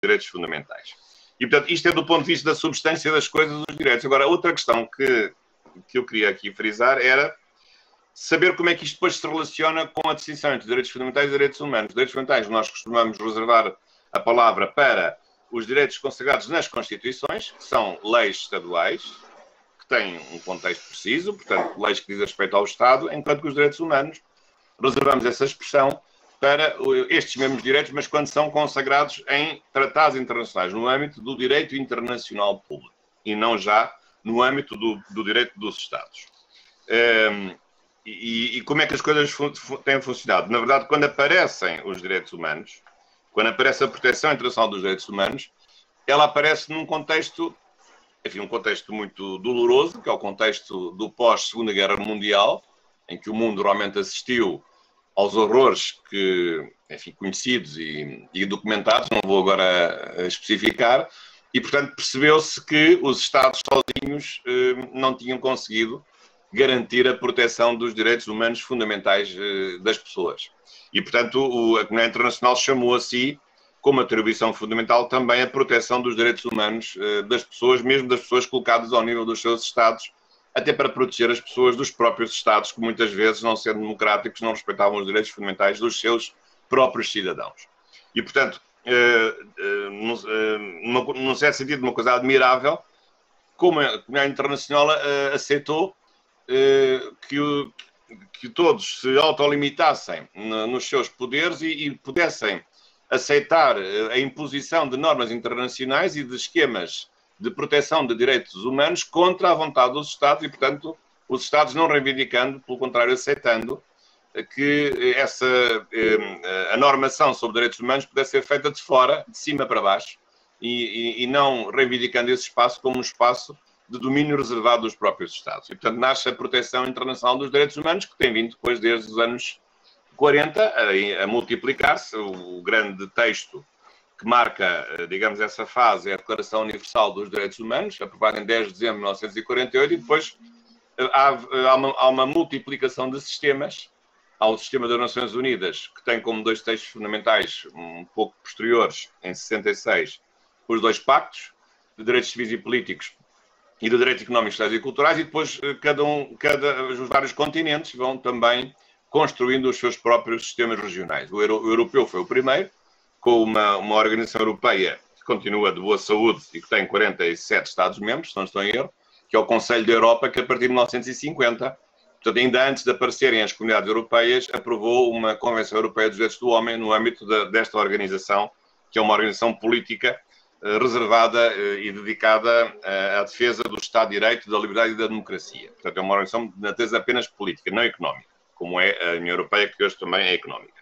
direitos fundamentais. E, portanto, isto é do ponto de vista da substância das coisas, dos direitos. Agora, outra questão que eu queria aqui frisar era saber como é que isto depois se relaciona com a distinção entre direitos fundamentais e direitos humanos. Direitos fundamentais, nós costumamos reservar a palavra para os direitos consagrados nas Constituições, que são leis estaduais, que têm um contexto preciso, portanto, leis que dizem respeito ao Estado, enquanto que os direitos humanos, reservamos essa expressão para estes mesmos direitos, mas quando são consagrados em tratados internacionais, no âmbito do direito internacional público, e não já no âmbito do direito dos Estados. E como é que as coisas têm funcionado? Na verdade, quando aparecem os direitos humanos, quando aparece a proteção internacional dos direitos humanos, ela aparece num contexto, enfim, um contexto muito doloroso, que é o contexto do pós-Segunda Guerra Mundial, em que o mundo realmente assistiu aos horrores que, enfim, conhecidos e documentados, não vou agora especificar, e, portanto, percebeu-se que os Estados sozinhos não tinham conseguido garantir a proteção dos direitos humanos fundamentais das pessoas. E, portanto, a comunidade internacional chamou a si, como atribuição fundamental, também a proteção dos direitos humanos das pessoas, mesmo das pessoas colocadas ao nível dos seus Estados, até para proteger as pessoas dos próprios Estados, que muitas vezes, não sendo democráticos, não respeitavam os direitos fundamentais dos seus próprios cidadãos. E, portanto, num certo sentido, uma coisa admirável, como a comunidade internacional aceitou que todos se autolimitassem nos seus poderes e pudessem aceitar a imposição de normas internacionais e de esquemas de proteção de direitos humanos contra a vontade dos Estados e, portanto, os Estados não reivindicando, pelo contrário, aceitando que a normação sobre direitos humanos pudesse ser feita de fora, de cima para baixo, e não reivindicando esse espaço como um espaço de domínio reservado dos próprios Estados. E, portanto, nasce a proteção internacional dos direitos humanos, que tem vindo depois, desde os anos 40, a multiplicar-se. O grande texto que marca, digamos, essa fase é a Declaração Universal dos Direitos Humanos, aprovada em 10 de dezembro de 1948, e depois há uma multiplicação de sistemas. Há o sistema das Nações Unidas, que tem como dois textos fundamentais, um pouco posteriores, em 66, os dois pactos de direitos civis e políticos e de direitos económicos, sociais e culturais, e depois os vários continentes vão também construindo os seus próprios sistemas regionais. O europeu foi o primeiro, com uma organização europeia que continua de boa saúde e que tem 47 Estados-membros, se não estou em erro, que é o Conselho da Europa, que a partir de 1950, portanto, ainda antes de aparecerem as comunidades europeias, aprovou uma Convenção Europeia dos Direitos do Homem no âmbito desta organização, que é uma organização política reservada e dedicada à defesa do Estado de Direito, da liberdade e da democracia. Portanto, é uma organização de natureza apenas política, não económica, como é a União Europeia, que hoje também é económica.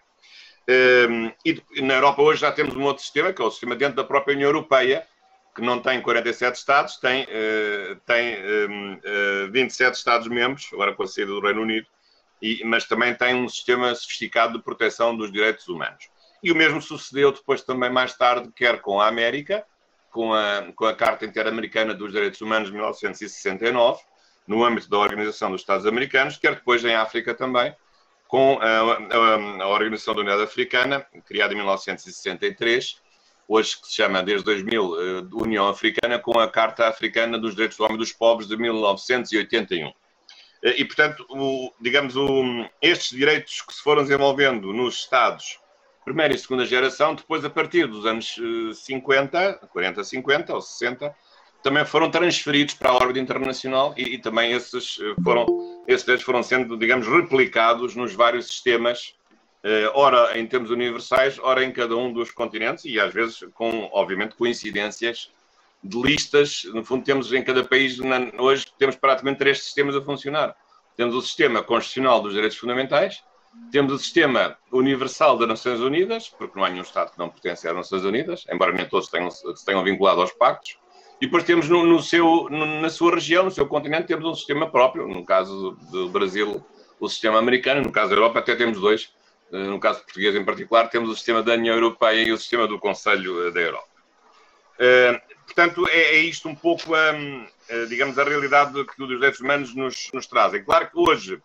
E na Europa hoje já temos um outro sistema, que é o sistema dentro da própria União Europeia, que não tem 47 Estados, tem 27 Estados-membros, agora com a saída do Reino Unido, mas também tem um sistema sofisticado de proteção dos direitos humanos. E o mesmo sucedeu depois também mais tarde, quer com a América, com a Carta Interamericana dos Direitos Humanos de 1969, no âmbito da Organização dos Estados Americanos, quer depois em África também, com a Organização da Unidade Africana, criada em 1963, hoje que se chama, desde 2000, União Africana, com a Carta Africana dos Direitos do Homem e dos Povos de 1981. E, portanto, estes direitos que se foram desenvolvendo nos Estados, primeira e segunda geração, depois, a partir dos anos 50, 40, 50 ou 60, também foram transferidos para a órbita internacional e também esses direitos foram sendo, digamos, replicados nos vários sistemas, ora em termos universais, ora em cada um dos continentes e às vezes com, obviamente, coincidências de listas. No fundo, temos em cada país, hoje, temos praticamente 3 sistemas a funcionar. Temos o sistema constitucional dos direitos fundamentais, temos o sistema universal das Nações Unidas, porque não há nenhum Estado que não pertence às Nações Unidas, embora nem todos se tenham vinculado aos pactos. E depois temos na sua região, no seu continente, temos um sistema próprio. No caso do Brasil, o sistema americano. No caso da Europa, até temos 2. No caso português, em particular, temos o sistema da União Europeia e o sistema do Conselho da Europa. Portanto, é isto um pouco, digamos, a realidade que os direitos humanos nos trazem. Claro que hoje,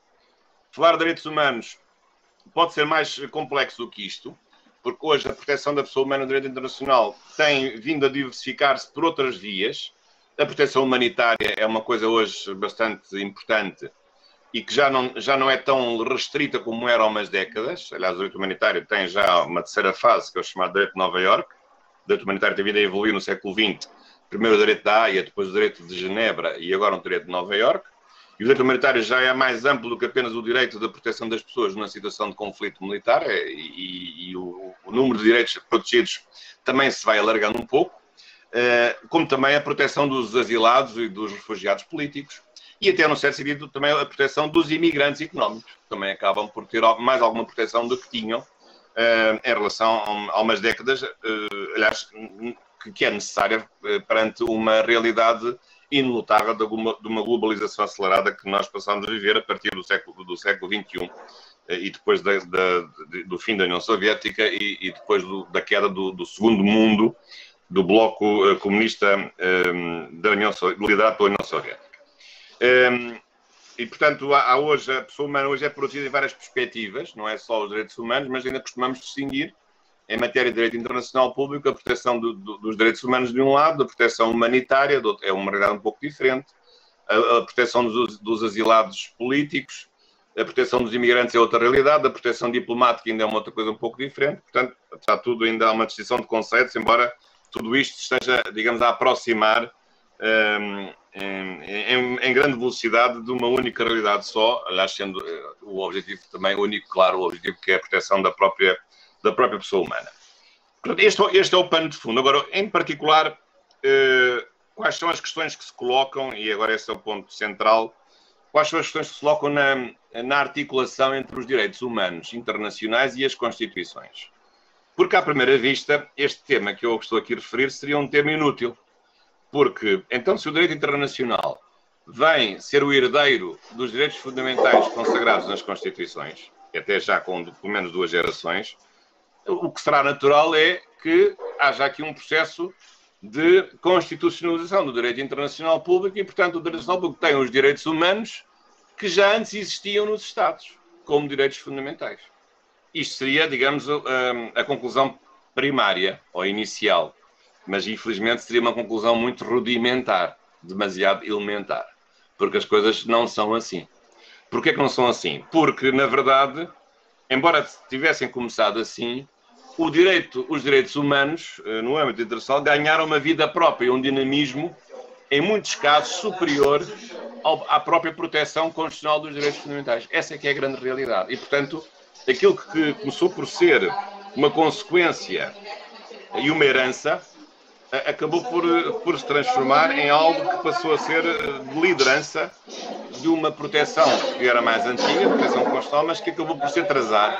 falar de direitos humanos pode ser mais complexo do que isto, porque hoje a proteção da pessoa humana no direito internacional tem vindo a diversificar-se por outras vias. A proteção humanitária é uma coisa hoje bastante importante e que já não é tão restrita como era há umas décadas. Aliás, o direito humanitário tem já uma terceira fase, que é o chamado direito de Nova Iorque. O direito humanitário tem vindo a evoluir no século XX. Primeiro o direito da Haia, depois o direito de Genebra e agora o direito de Nova Iorque. E o direito humanitário já é mais amplo do que apenas o direito da proteção das pessoas numa situação de conflito militar e o número de direitos protegidos também se vai alargando um pouco, como também a proteção dos asilados e dos refugiados políticos e até, num certo sentido, também a proteção dos imigrantes económicos, que também acabam por ter mais alguma proteção do que tinham em relação a umas décadas, aliás, que é necessária perante uma realidade inelutável de uma globalização acelerada que nós passamos a viver a partir do século XXI e depois do fim da União Soviética e depois da queda do segundo mundo, do bloco comunista liderado pela União Soviética. E, portanto, hoje, a pessoa humana hoje é protegida em várias perspectivas, não é só os direitos humanos, mas ainda costumamos distinguir, em matéria de direito internacional público, a proteção dos direitos humanos de um lado, a proteção humanitária, é uma realidade um pouco diferente, a proteção dos asilados políticos, a proteção dos imigrantes é outra realidade, a proteção diplomática ainda é uma outra coisa um pouco diferente, portanto, apesar de tudo, ainda há uma distinção de conceitos, embora tudo isto esteja, digamos, a aproximar em grande velocidade de uma única realidade só, aliás, sendo o objetivo também único, claro, o objetivo que é a proteção da própria pessoa humana. Portanto, este é o pano de fundo. Agora, em particular, quais são as questões que se colocam, e agora esse é o ponto central, quais são as questões que se colocam na articulação entre os direitos humanos internacionais e as Constituições? Porque, à primeira vista, este tema que eu estou aqui a referir seria um tema inútil. Porque, então, se o direito internacional vem ser o herdeiro dos direitos fundamentais consagrados nas Constituições, até já com pelo menos 2 gerações, o que será natural é que haja aqui um processo de constitucionalização do direito internacional público e, portanto, o direito internacional público tem os direitos humanos que já antes existiam nos Estados, como direitos fundamentais. Isto seria, digamos, a conclusão primária ou inicial, mas infelizmente seria uma conclusão muito rudimentar, demasiado elementar, porque as coisas não são assim. Porquê que não são assim? Porque, na verdade, embora tivessem começado assim, os direitos humanos, no âmbito internacional, ganharam uma vida própria, um dinamismo, em muitos casos, superior à própria proteção constitucional dos direitos fundamentais. Essa é que é a grande realidade. E, portanto, aquilo que começou por ser uma consequência e uma herança, acabou por se transformar em algo que passou a ser de liderança de uma proteção que era mais antiga, proteção constitucional, mas que acabou por se atrasar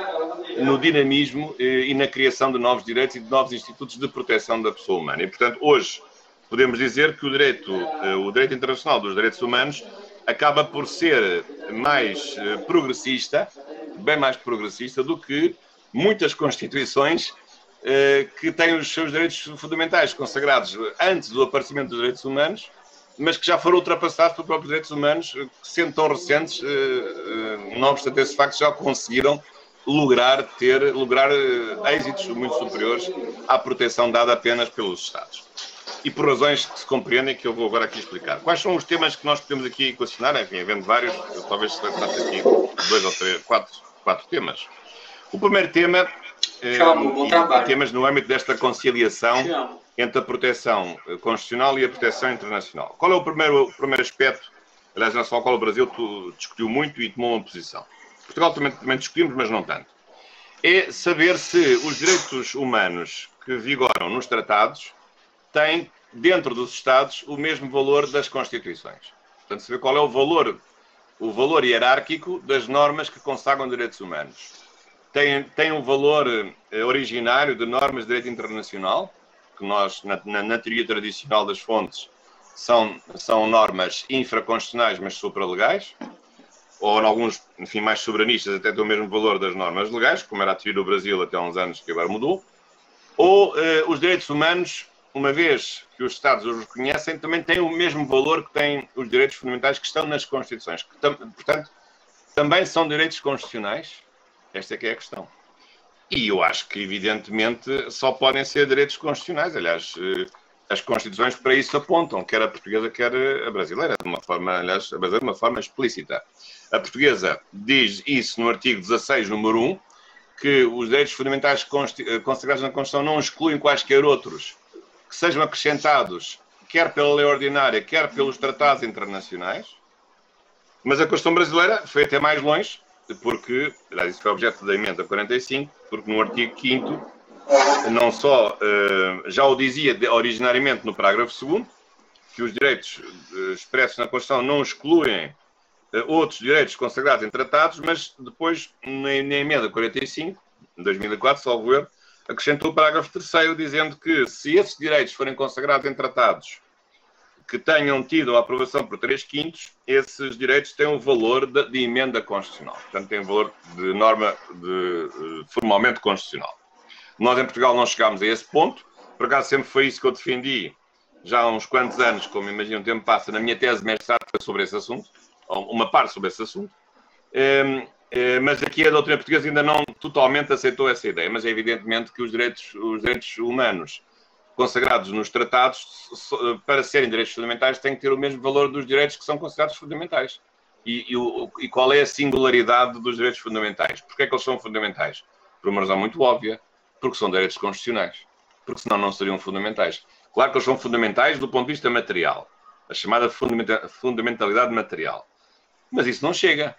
no dinamismo e na criação de novos direitos e de novos institutos de proteção da pessoa humana. E, portanto, hoje podemos dizer que o direito internacional dos direitos humanos acaba por ser mais progressista, bem mais progressista do que muitas constituições que têm os seus direitos fundamentais consagrados antes do aparecimento dos direitos humanos, mas que já foram ultrapassados pelos próprios direitos humanos, que sendo tão recentes, não obstante esse facto, já conseguiram lograr êxitos muito superiores à proteção dada apenas pelos Estados. E por razões que se compreendem, que eu vou agora aqui explicar. Quais são os temas que nós podemos aqui equacionar? Enfim, havendo vários, eu talvez selecionasse aqui 2 ou 3, 4 temas. O primeiro tema, temas no âmbito desta conciliação entre a proteção constitucional e a proteção internacional. Qual é o primeiro aspecto, aliás, não só qual o Brasil discutiu muito e tomou uma posição. Portugal também discutimos, mas não tanto. É saber se os direitos humanos que vigoram nos tratados têm, dentro dos Estados, o mesmo valor das Constituições. Portanto, saber qual é o valor hierárquico das normas que consagram direitos humanos. Tem um valor originário de normas de direito internacional, que nós, na teoria tradicional das fontes, são normas infraconstitucionais, mas supralegais, ou em alguns, enfim, mais soberanistas, até têm o mesmo valor das normas legais, como era a teoria do Brasil até há uns anos, que agora mudou, ou os direitos humanos, uma vez que os Estados os reconhecem, também têm o mesmo valor que têm os direitos fundamentais que estão nas Constituições. Portanto, também são direitos constitucionais. Esta é que é a questão. E eu acho que, evidentemente, só podem ser direitos constitucionais. Aliás, as Constituições para isso apontam, quer a portuguesa, quer a brasileira, de uma forma, aliás, a brasileira de uma forma explícita. A portuguesa diz isso no artigo 16, número 1, que os direitos fundamentais consagrados na Constituição não excluem quaisquer outros que sejam acrescentados, quer pela lei ordinária, quer pelos tratados internacionais. Mas a Constituição brasileira foi até mais longe, porque, aliás, isso foi objeto da emenda 45, porque no artigo 5º, não só já o dizia originariamente no parágrafo 2º, que os direitos expressos na Constituição não excluem outros direitos consagrados em tratados, mas depois, na emenda 45, em 2004, salvo erro, acrescentou o parágrafo 3º, dizendo que se esses direitos forem consagrados em tratados que tenham tido a aprovação por 3/5, esses direitos têm um valor de emenda constitucional. Portanto, têm um valor de norma formalmente constitucional. Nós, em Portugal, não chegámos a esse ponto. Por acaso, sempre foi isso que eu defendi já há uns quantos anos, como imagino o tempo passa, na minha tese de mestrado foi sobre esse assunto, ou uma parte sobre esse assunto. Mas aqui a doutrina portuguesa ainda não totalmente aceitou essa ideia, mas é evidentemente que os direitos humanos consagrados nos tratados, para serem direitos fundamentais, têm que ter o mesmo valor dos direitos que são considerados fundamentais. E qual é a singularidade dos direitos fundamentais? Porquê é que eles são fundamentais? Por uma razão muito óbvia, porque são direitos constitucionais. Porque senão não seriam fundamentais. Claro que eles são fundamentais do ponto de vista material, a chamada fundamentalidade material. Mas isso não chega.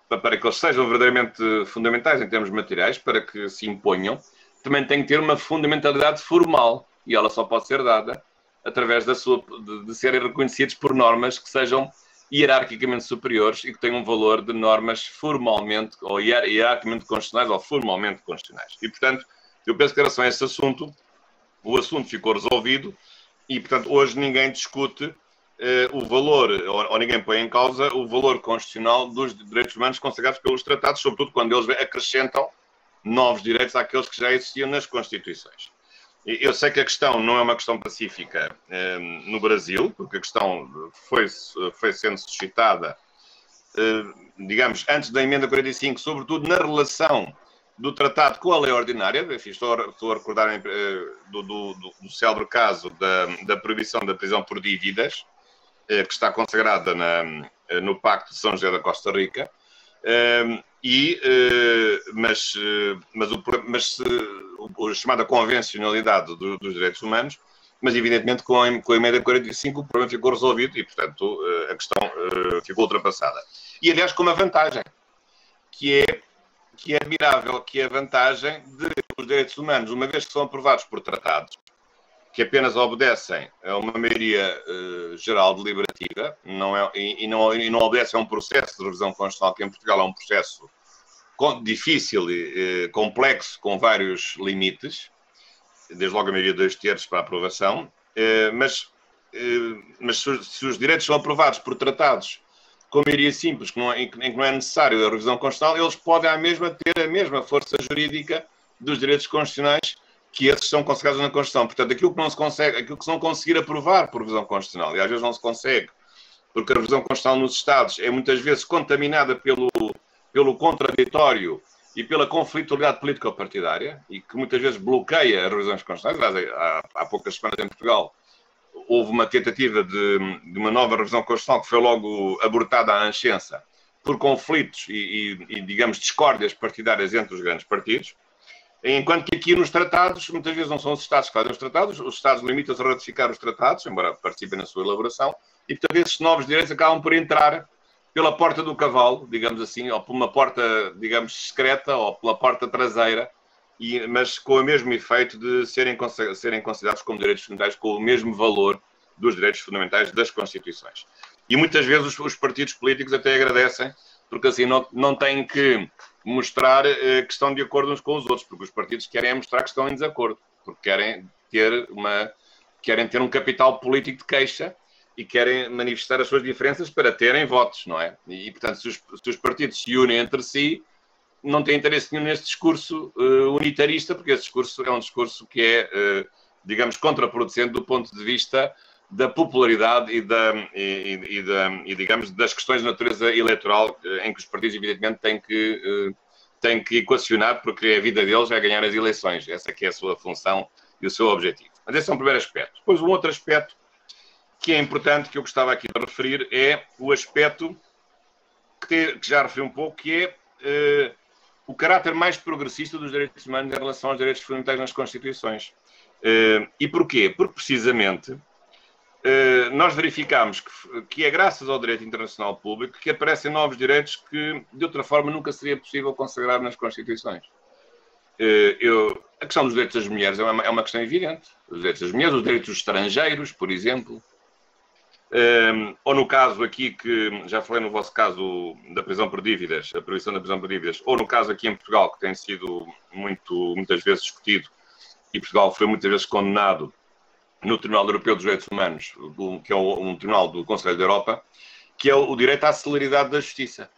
Para que eles sejam verdadeiramente fundamentais em termos materiais, para que se imponham, também tem que ter uma fundamentalidade formal, e ela só pode ser dada através de serem reconhecidos por normas que sejam hierarquicamente superiores e que tenham um valor de normas formalmente, ou hierarquicamente constitucionais, ou formalmente constitucionais. E, portanto, eu penso que em relação a esse assunto, o assunto ficou resolvido e, portanto, hoje ninguém discute o valor, ou ninguém põe em causa o valor constitucional dos direitos humanos consagrados pelos tratados, sobretudo quando eles acrescentam novos direitos àqueles que já existiam nas Constituições. Eu sei que a questão não é uma questão pacífica no Brasil, porque a questão foi sendo suscitada, digamos, antes da emenda 45, sobretudo na relação do tratado com a lei ordinária. Enfim, estou a recordar do célebre caso da proibição da prisão por dívidas, que está consagrada no Pacto de São José da Costa Rica. Mas a chamada convencionalidade dos direitos humanos, mas evidentemente com a emenda 45 o problema ficou resolvido e, portanto, a questão ficou ultrapassada. E, aliás, com uma vantagem, que é admirável, que é a vantagem de os direitos humanos, uma vez que são aprovados por tratados, que apenas obedecem a uma maioria geral deliberativa, e não obedecem a um processo de revisão constitucional, que em Portugal é um processo difícil e complexo, com vários limites, desde logo a maioria de 2/3 para a aprovação, mas se os direitos são aprovados por tratados com maioria simples, em que não é necessário a revisão constitucional, eles podem ter a mesma força jurídica dos direitos constitucionais que esses são consagrados na Constituição. Portanto, aquilo que se não conseguir aprovar por revisão constitucional, e às vezes não se consegue, porque a revisão constitucional nos Estados é muitas vezes contaminada pelo contraditório e pela conflitualidade político-partidária, e que muitas vezes bloqueia as revisões constitucionais. Aliás, há poucas semanas em Portugal houve uma tentativa de uma nova revisão constitucional que foi logo abortada à anchença por conflitos e digamos, discórdias partidárias entre os grandes partidos. Enquanto que aqui nos tratados, muitas vezes não são os Estados que fazem os tratados, os Estados limitam-se a ratificar os tratados, embora participem na sua elaboração, e portanto esses novos direitos acabam por entrar pela porta do cavalo, digamos assim, ou por uma porta, digamos, secreta, ou pela porta traseira, mas com o mesmo efeito de serem considerados como direitos fundamentais, com o mesmo valor dos direitos fundamentais das Constituições. E muitas vezes os partidos políticos até agradecem, porque assim não têm que mostrar que estão de acordo uns com os outros, porque os partidos querem mostrar que estão em desacordo, porque querem ter um capital político de queixa e querem manifestar as suas diferenças para terem votos, não é? E portanto, se os partidos se unem entre si, não têm interesse nenhum neste discurso unitarista, porque esse discurso é um discurso que é, digamos, contraproducente do ponto de vista da popularidade digamos, das questões de natureza eleitoral, em que os partidos, evidentemente, têm que tem que equacionar, porque a vida deles é ganhar as eleições. Essa que é a sua função e o seu objetivo. Mas esse é um primeiro aspecto. Depois, um outro aspecto que é importante, que eu gostava aqui de referir, é o aspecto que já referi um pouco, que é o caráter mais progressista dos direitos humanos em relação aos direitos fundamentais nas Constituições. E porquê? Porque, precisamente, nós verificamos que é graças ao direito internacional público que aparecem novos direitos que, de outra forma, nunca seria possível consagrar nas Constituições. A questão dos direitos das mulheres é uma questão evidente. Os direitos das mulheres, os direitos dos estrangeiros, por exemplo. Ou no caso aqui, que já falei no vosso caso da prisão por dívidas, a proibição da prisão por dívidas, ou no caso aqui em Portugal, que tem sido muitas vezes discutido, e Portugal foi muitas vezes condenado no Tribunal Europeu dos Direitos Humanos, que é um tribunal do Conselho da Europa, que é o direito à celeridade da justiça.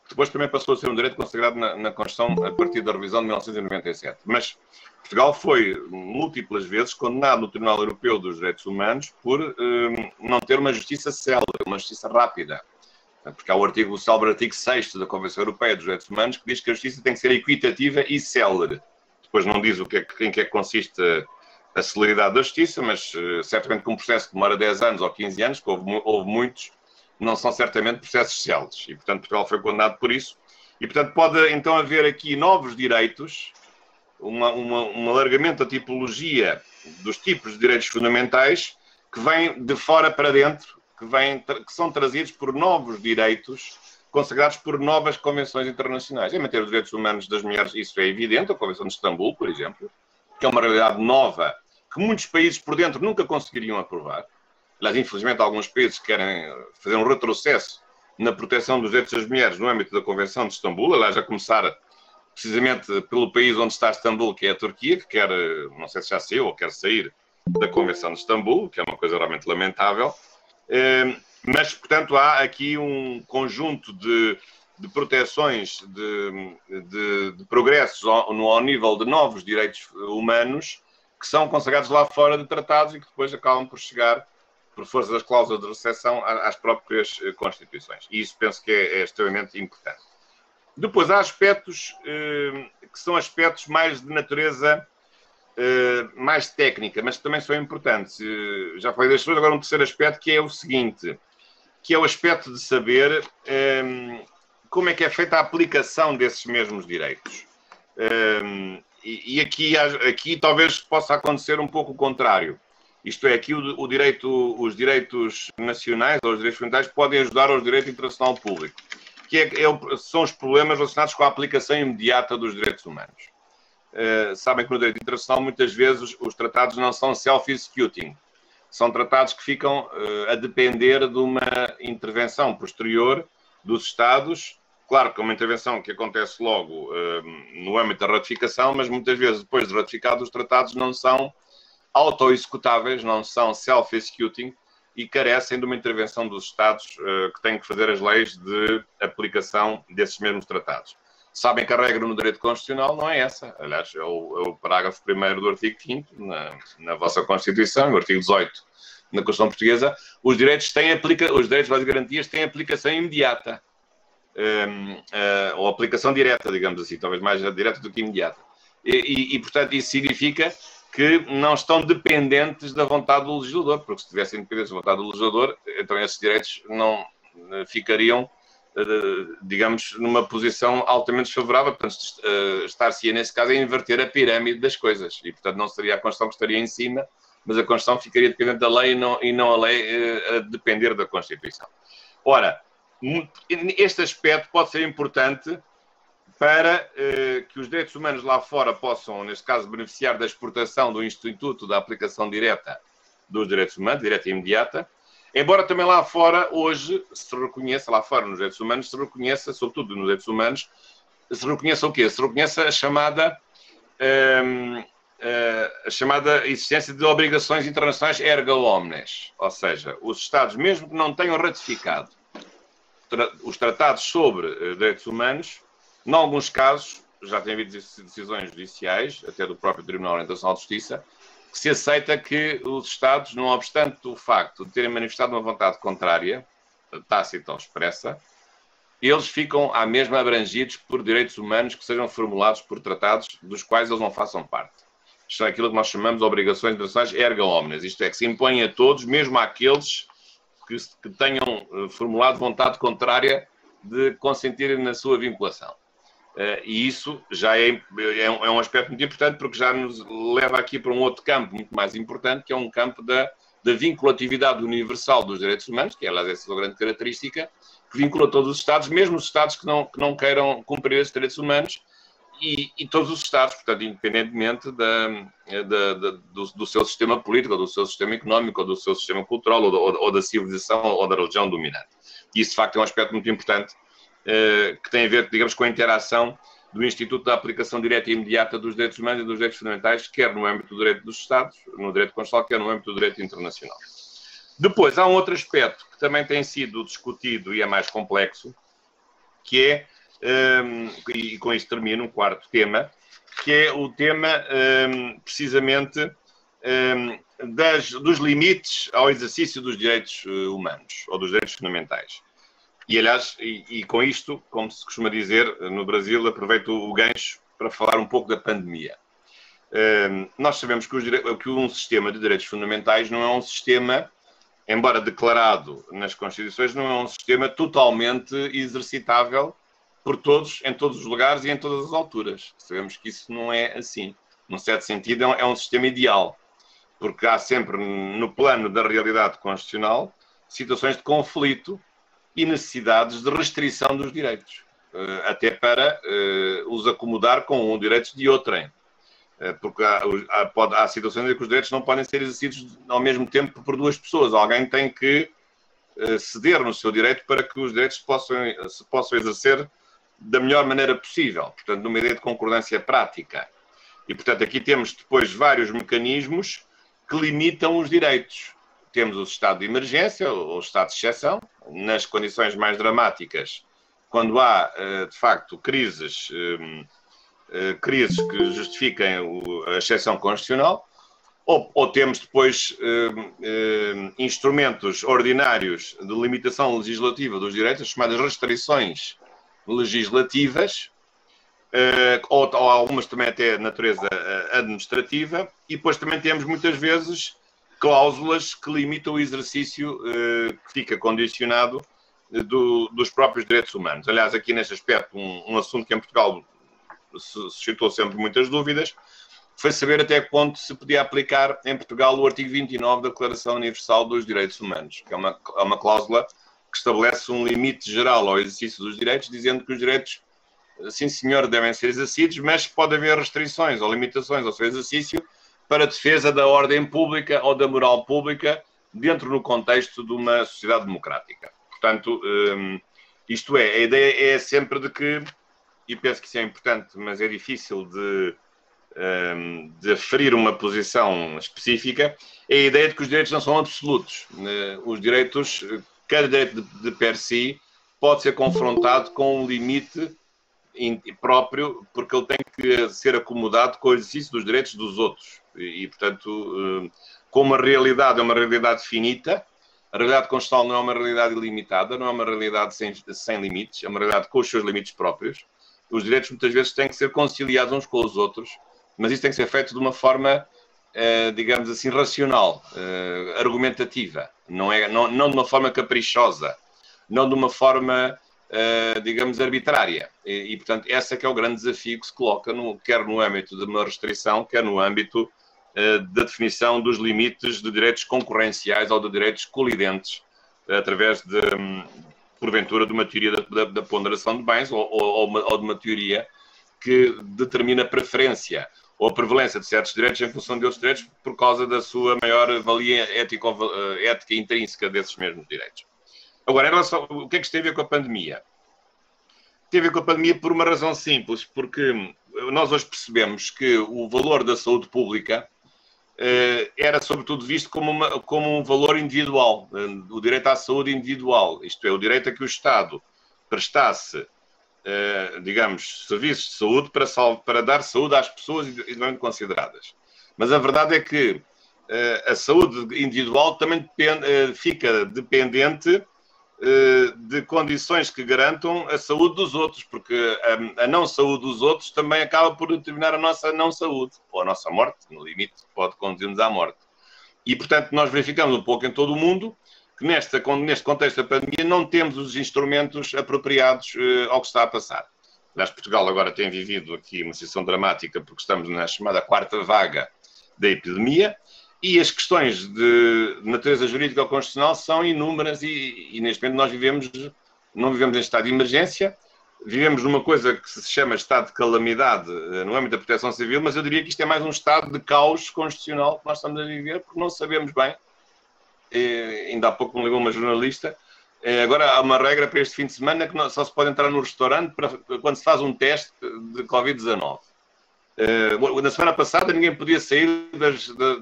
Depois também passou a ser um direito consagrado na Constituição a partir da revisão de 1997. Mas Portugal foi múltiplas vezes condenado no Tribunal Europeu dos Direitos Humanos por não ter uma justiça célere, uma justiça rápida. Porque há o célebre artigo 6º da Convenção Europeia dos Direitos Humanos que diz que a justiça tem que ser equitativa e célere. Depois não diz em que é que consiste a celeridade da justiça, mas certamente que um processo que demora 10 anos ou 15 anos, que houve muitos, não são certamente processos céleres. E, portanto, Portugal foi condenado por isso. E, portanto, pode então haver aqui novos direitos, um alargamento da tipologia dos tipos de direitos fundamentais que vêm de fora para dentro, que são trazidos por novos direitos consagrados por novas convenções internacionais. Em matéria dos direitos humanos das mulheres, isso é evidente. A Convenção de Istambul, por exemplo, que é uma realidade nova, que muitos países por dentro nunca conseguiriam aprovar. Aliás, infelizmente, alguns países querem fazer um retrocesso na proteção dos direitos das mulheres no âmbito da Convenção de Istambul. Aliás, a começar precisamente pelo país onde está Istambul, que é a Turquia, que quer, não sei se já saiu ou quer sair da Convenção de Istambul, que é uma coisa realmente lamentável. Mas, portanto, há aqui um conjunto de proteções, de progressos ao nível de novos direitos humanos que são consagrados lá fora de tratados e que depois acabam por chegar, por força das cláusulas de recepção, às próprias Constituições. E isso penso que é extremamente importante. Depois há aspectos que são aspectos mais de natureza mais técnica, mas que também são importantes. Já falei das coisas, agora um terceiro aspecto que é o seguinte, que é o aspecto de saber como é que é feita a aplicação desses mesmos direitos. E aqui talvez possa acontecer um pouco o contrário. Isto é, aqui os direitos nacionais ou os direitos fundamentais podem ajudar ao direito internacional público, que são os problemas relacionados com a aplicação imediata dos direitos humanos. Sabem que no direito internacional muitas vezes os tratados não são self-executing. São tratados que ficam a depender de uma intervenção posterior dos Estados. Claro que é uma intervenção que acontece logo no âmbito da ratificação, mas muitas vezes depois de ratificados os tratados não são auto-executáveis, não são self-executing e carecem de uma intervenção dos Estados que têm que fazer as leis de aplicação desses mesmos tratados. Sabem que a regra no direito constitucional não é essa. Aliás, é o parágrafo 1º do artigo 5º na vossa Constituição, o artigo 18 na Constituição Portuguesa, os direitos e garantias têm aplicação imediata. Ou aplicação direta, digamos assim, talvez mais direta do que imediata. E, portanto, isso significa que não estão dependentes da vontade do legislador, porque se tivessem dependentes da vontade do legislador, então esses direitos não ficariam, digamos, numa posição altamente desfavorável. Portanto, estar-se-ia, nesse caso, a inverter a pirâmide das coisas. E, portanto, não seria a Constituição que estaria em cima, mas a Constituição ficaria dependente da lei e não a lei a depender da Constituição. Ora, este aspecto pode ser importante para que os direitos humanos lá fora possam, neste caso, beneficiar da exportação do Instituto da Aplicação Direta dos Direitos Humanos, direta e imediata, embora também lá fora, hoje, se reconheça, lá fora nos direitos humanos, se reconheça, sobretudo nos direitos humanos, se reconheça o quê? Se reconheça a chamada existência de obrigações internacionais erga omnes, ou seja, os Estados, mesmo que não tenham ratificado os tratados sobre direitos humanos, em alguns casos, já tem havido decisões judiciais, até do próprio Tribunal Internacional de Justiça, que se aceita que os Estados, não obstante o facto de terem manifestado uma vontade contrária, tácita ou expressa, eles ficam à mesma abrangidos por direitos humanos que sejam formulados por tratados dos quais eles não façam parte. Isto é aquilo que nós chamamos de obrigações internacionais erga omnes, isto é, que se impõem a todos, mesmo àqueles que tenham formulado vontade contrária de consentirem na sua vinculação. E isso já é um aspecto muito importante, porque já nos leva aqui para um outro campo muito mais importante, que é um campo da vinculatividade universal dos direitos humanos, que aliás essa é a grande característica, que vincula todos os Estados, mesmo os Estados que não queiram cumprir esses direitos humanos, e todos os Estados, portanto, independentemente do seu sistema político, ou do seu sistema económico, ou do seu sistema cultural, ou da civilização, ou da religião dominante. E isso, de facto, é um aspecto muito importante, que tem a ver, digamos, com a interação do Instituto da Aplicação Direta e Imediata dos Direitos Humanos e dos Direitos Fundamentais, quer no âmbito do direito dos Estados, no direito constitucional, quer no âmbito do direito internacional. Depois, há um outro aspecto que também tem sido discutido e é mais complexo, que é, e com isso termino, um quarto tema, que é o tema, precisamente, dos limites ao exercício dos direitos humanos, ou dos direitos fundamentais. E, aliás, e com isto, como se costuma dizer no Brasil, aproveito o gancho para falar um pouco da pandemia. Nós sabemos que um sistema de direitos fundamentais não é um sistema, embora declarado nas Constituições, não é um sistema totalmente exercitável por todos, em todos os lugares e em todas as alturas. Sabemos que isso não é assim. Num certo sentido, é um sistema ideal, porque há sempre, no plano da realidade constitucional, situações de conflito e necessidades de restrição dos direitos, até para os acomodar com direitos de outrem. Porque há situações em que os direitos não podem ser exercidos ao mesmo tempo por duas pessoas. Alguém tem que ceder no seu direito para que os direitos se possam exercer da melhor maneira possível. Portanto, numa ideia de concordância prática. E, portanto, aqui temos depois vários mecanismos que limitam os direitos. Temos o estado de emergência, ou o estado de exceção, nas condições mais dramáticas, quando há, de facto, crises que justifiquem a exceção constitucional, ou temos depois instrumentos ordinários de limitação legislativa dos direitos, as chamadas restrições legislativas, ou algumas também até de natureza administrativa, e depois também temos muitas vezes cláusulas que limitam o exercício que fica condicionado dos próprios direitos humanos. Aliás, aqui neste aspecto, um assunto que em Portugal suscitou sempre muitas dúvidas, foi saber até que ponto se podia aplicar em Portugal o artigo 29 da Declaração Universal dos Direitos Humanos, que é uma cláusula que estabelece um limite geral ao exercício dos direitos, dizendo que os direitos, sim senhor, devem ser exercidos, mas pode haver restrições ou limitações ao seu exercício para a defesa da ordem pública ou da moral pública dentro do contexto de uma sociedade democrática. Portanto, isto é, a ideia é sempre de que, e penso que isso é importante, mas é difícil de aferir uma posição específica, é a ideia de que os direitos não são absolutos. Os direitos, cada direito de per si, pode ser confrontado com um limite próprio, porque ele tem que ser acomodado com o exercício dos direitos dos outros. E portanto, como a realidade é uma realidade finita, a realidade constitucional não é uma realidade ilimitada, não é uma realidade sem limites, é uma realidade com os seus limites próprios. Os direitos muitas vezes têm que ser conciliados uns com os outros, mas isso tem que ser feito de uma forma, digamos assim, racional, argumentativa, não de uma forma caprichosa, não de uma forma, digamos, arbitrária. E, portanto, esse é que é o grande desafio que se coloca, quer no âmbito de uma restrição, quer no âmbito da definição dos limites de direitos concorrenciais ou de direitos colidentes, através de, porventura, de uma teoria da ponderação de bens ou de uma teoria que determina preferência ou a prevalência de certos direitos em função de outros direitos por causa da sua maior valia ética intrínseca desses mesmos direitos. Agora, em relação o que é que isto tem a ver com a pandemia? Tem a ver com a pandemia por uma razão simples, porque nós hoje percebemos que o valor da saúde pública era, sobretudo, visto como um valor individual, o direito à saúde individual, isto é, o direito a que o Estado prestasse, digamos, serviços de saúde para dar saúde às pessoas individualmente consideradas. Mas a verdade é que a saúde individual também fica dependente de condições que garantam a saúde dos outros, porque a não saúde dos outros também acaba por determinar a nossa não saúde, ou a nossa morte, no limite, pode conduzir-nos à morte. E, portanto, nós verificamos um pouco em todo o mundo que neste contexto da pandemia não temos os instrumentos apropriados ao que está a passar. Aliás, Portugal agora tem vivido aqui uma situação dramática porque estamos na chamada quarta vaga da epidemia e as questões de natureza jurídica ou constitucional são inúmeras e neste momento nós não vivemos em estado de emergência, vivemos numa coisa que se chama estado de calamidade no âmbito da proteção civil, mas eu diria que isto é mais um estado de caos constitucional que nós estamos a viver porque não sabemos bem. Ainda há pouco me ligou uma jornalista. Agora há uma regra para este fim de semana que só se pode entrar no restaurante quando se faz um teste de Covid-19. Na semana passada ninguém podia sair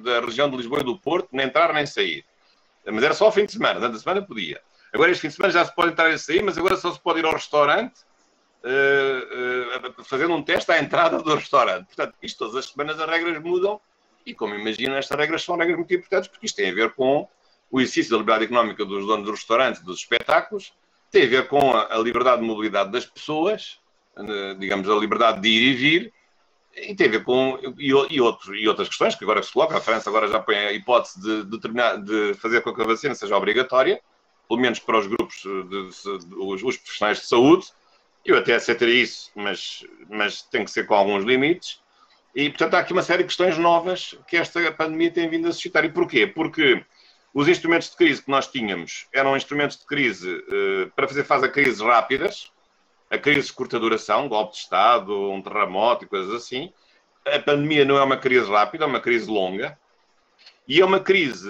da região de Lisboa e do Porto, nem entrar nem sair. Mas era só ao fim de semana, durante a semana podia. Agora este fim de semana já se pode entrar e sair, mas agora só se pode ir ao restaurante fazendo um teste à entrada do restaurante. Portanto, isto todas as semanas as regras mudam e, como imaginam, estas regras são regras muito importantes porque isto tem a ver com o exercício da liberdade económica dos donos dos restaurantes, dos espetáculos, tem a ver com a liberdade de mobilidade das pessoas, digamos, a liberdade de ir e vir, e tem a ver com e outras questões que agora se colocam. A França agora já põe a hipótese de fazer com que a vacina seja obrigatória, pelo menos para os grupos, os profissionais de saúde. Eu até aceitaria isso, mas tem que ser com alguns limites. E, portanto, há aqui uma série de questões novas que esta pandemia tem vindo a suscitar. E porquê? Porque os instrumentos de crise que nós tínhamos eram instrumentos de crise para fazer face a crises rápidas, a crises de curta duração, golpe de Estado, um terremoto e coisas assim. A pandemia não é uma crise rápida, é uma crise longa. E é uma crise,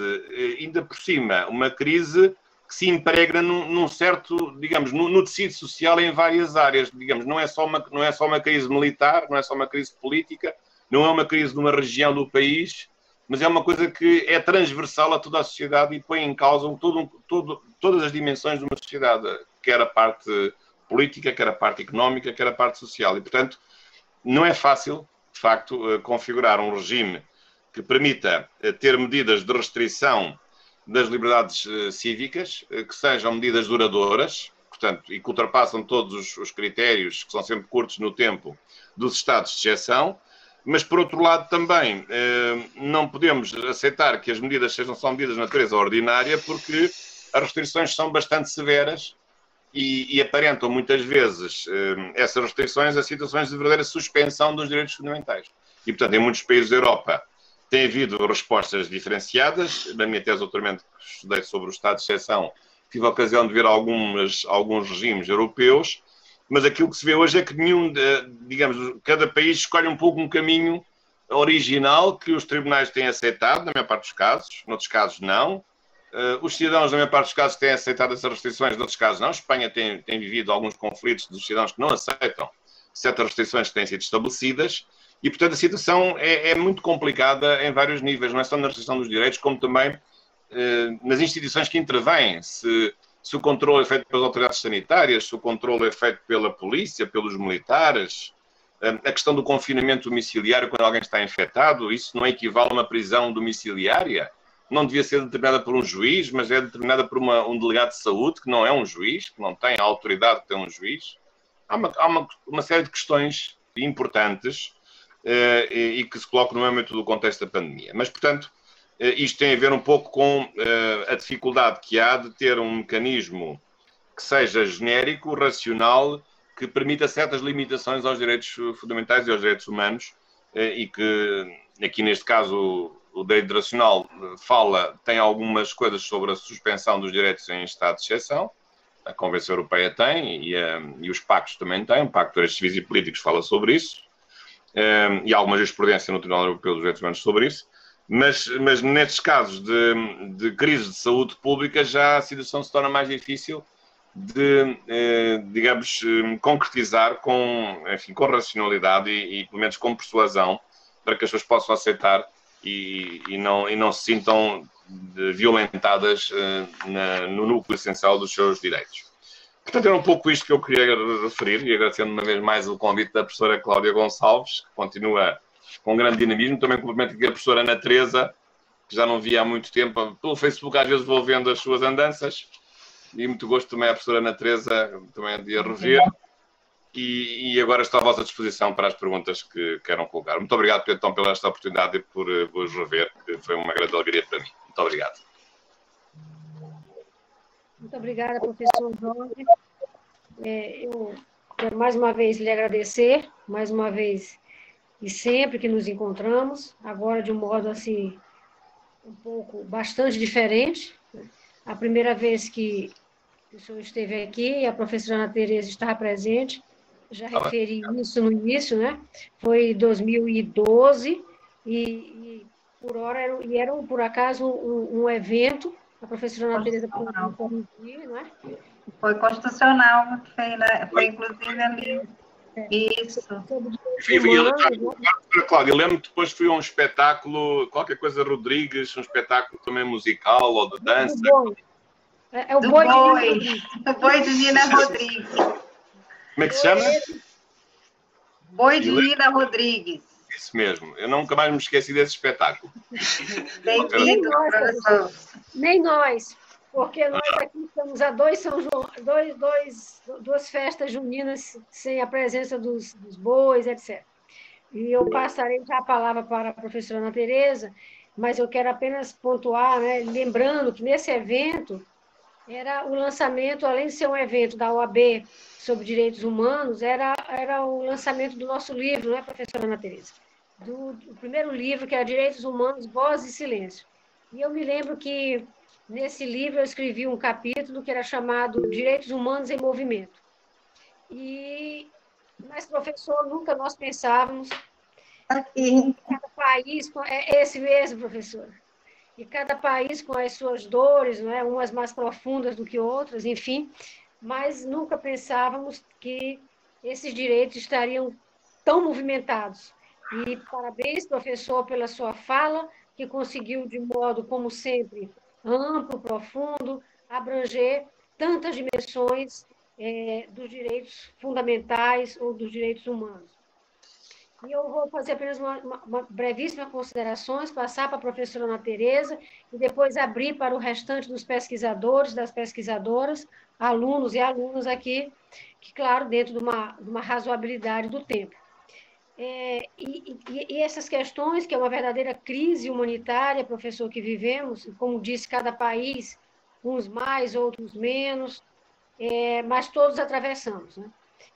ainda por cima, uma crise que se impregna num certo, digamos, no tecido social em várias áreas. Digamos, não é só uma crise militar, não é só uma crise política, não é uma crise de uma região do país, mas é uma coisa que é transversal a toda a sociedade e põe em causa todas as dimensões de uma sociedade, quer a parte política, quer a parte económica, quer a parte social. E, portanto, não é fácil, de facto, configurar um regime que permita ter medidas de restrição das liberdades cívicas, que sejam medidas duradouras, portanto, e que ultrapassam todos os critérios, que são sempre curtos no tempo, dos estados de exceção. Mas, por outro lado, também não podemos aceitar que as medidas sejam só medidas de natureza ordinária, porque as restrições são bastante severas e aparentam muitas vezes essas restrições a situações de verdadeira suspensão dos direitos fundamentais. E, portanto, em muitos países da Europa tem havido respostas diferenciadas. Na minha tese de doutoramento, que estudei sobre o estado de exceção, tive a ocasião de ver alguns regimes europeus. Mas aquilo que se vê hoje é que digamos, cada país escolhe um pouco um caminho original que os tribunais têm aceitado, na maior parte dos casos, noutros casos não. Os cidadãos, na maior parte dos casos, têm aceitado essas restrições, noutros casos não. A Espanha tem vivido alguns conflitos dos cidadãos que não aceitam certas restrições que têm sido estabelecidas e, portanto, a situação é muito complicada em vários níveis, não é só na restrição dos direitos, como também nas instituições que intervêm. Se o controle é feito pelas autoridades sanitárias, se o controle é feito pela polícia, pelos militares, a questão do confinamento domiciliário quando alguém está infectado, isso não equivale a uma prisão domiciliária? Não devia ser determinada por um juiz, mas é determinada por um delegado de saúde, que não é um juiz, que não tem a autoridade que tem um juiz. Há uma série de questões importantes e que se colocam no âmbito do contexto da pandemia. Mas, portanto, isto tem a ver um pouco com a dificuldade que há de ter um mecanismo que seja genérico, racional, que permita certas limitações aos direitos fundamentais e aos direitos humanos e que, aqui neste caso, o direito internacional tem algumas coisas sobre a suspensão dos direitos em estado de exceção. A Convenção Europeia tem e os pactos também têm. O Pacto de Direitos Civis e Políticos fala sobre isso. E há alguma jurisprudência no Tribunal Europeu dos Direitos Humanos sobre isso. Mas nestes casos de crise de saúde pública já a situação se torna mais difícil de, digamos, concretizar com racionalidade e pelo menos com persuasão para que as pessoas possam aceitar e não se sintam violentadas no núcleo essencial dos seus direitos. Portanto, era um pouco isto que eu queria referir e agradecendo uma vez mais o convite da professora Cláudia Gonçalves, que continua com grande dinamismo. Também cumprimento aqui a professora Ana Teresa, que já não via há muito tempo. Pelo Facebook às vezes vou vendo as suas andanças e muito gosto também à professora Ana Teresa, também de a rever. E agora estou à vossa disposição para as perguntas que queiram colocar. Muito obrigado, então, pela esta oportunidade e por vos rever, que foi uma grande alegria para mim. Muito obrigado. Muito obrigada, professor Jorge. Eu quero mais uma vez lhe agradecer, mais uma vez e sempre que nos encontramos, agora de um modo assim, um pouco, bastante diferente. A primeira vez que o senhor esteve aqui, a professora Ana Tereza estava presente, já referi isso no início, né? Foi em 2012, e por por acaso, um evento, a professora Ana Tereza pôde corrigir, não é? Foi constitucional, foi inclusive ali. Isso. Cláudia, eu lembro que depois foi um espetáculo, qualquer coisa Rodrigues, um espetáculo também musical ou de dança. É o Boi de Nina Rodrigues. Como é que se chama? Boi de Nina Rodrigues. Isso mesmo. Eu nunca mais me esqueci desse espetáculo. Bem-vindo, professor. Nem nós, porque nós aqui estamos a duas festas juninas sem a presença dos bois, etc. E eu passarei já a palavra para a professora Ana Tereza, mas eu quero apenas pontuar, né, lembrando que nesse evento era o lançamento, além de ser um evento da OAB sobre direitos humanos, era o lançamento do nosso livro, né, professora Ana Tereza? Do primeiro livro, que era Direitos Humanos, Voz e Silêncio. E eu me lembro que, nesse livro, eu escrevi um capítulo que era chamado Direitos Humanos em Movimento. Mas, professor, nunca nós pensávamos que cada país... É esse mesmo, professor. E cada país com as suas dores, não é? Umas mais profundas do que outras, enfim, mas nunca pensávamos que esses direitos estariam tão movimentados. E parabéns, professor, pela sua fala, que conseguiu, de modo, como sempre, amplo, profundo, abranger tantas dimensões dos direitos fundamentais ou dos direitos humanos. E eu vou fazer apenas uma brevíssima considerações, passar para a professora Ana Tereza e depois abrir para o restante dos pesquisadores, das pesquisadoras, alunos e alunas aqui, que, claro, dentro de uma razoabilidade do tempo. E essas questões, que é uma verdadeira crise humanitária, professor, que vivemos, como disse, cada país, uns mais, outros menos, mas todos atravessamos, né?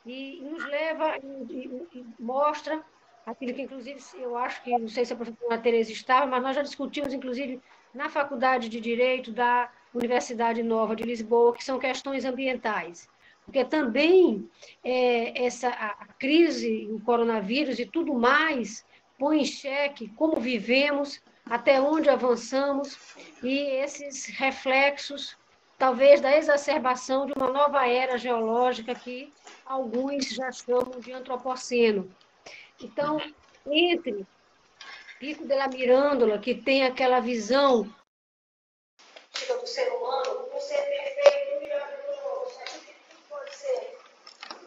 E nos leva e mostra aquilo que, inclusive, eu acho que, não sei se a professora Tereza estava, mas nós já discutimos, inclusive, na Faculdade de Direito da Universidade Nova de Lisboa, que são questões ambientais. Porque também a crise, o coronavírus e tudo mais põe em xeque como vivemos, até onde avançamos, e esses reflexos, talvez, da exacerbação de uma nova era geológica que alguns já chamam de antropoceno. Então, entre Pico della Mirandola, que tem aquela visão do ser humano, um ser perfeito, miraculoso, que pode ser,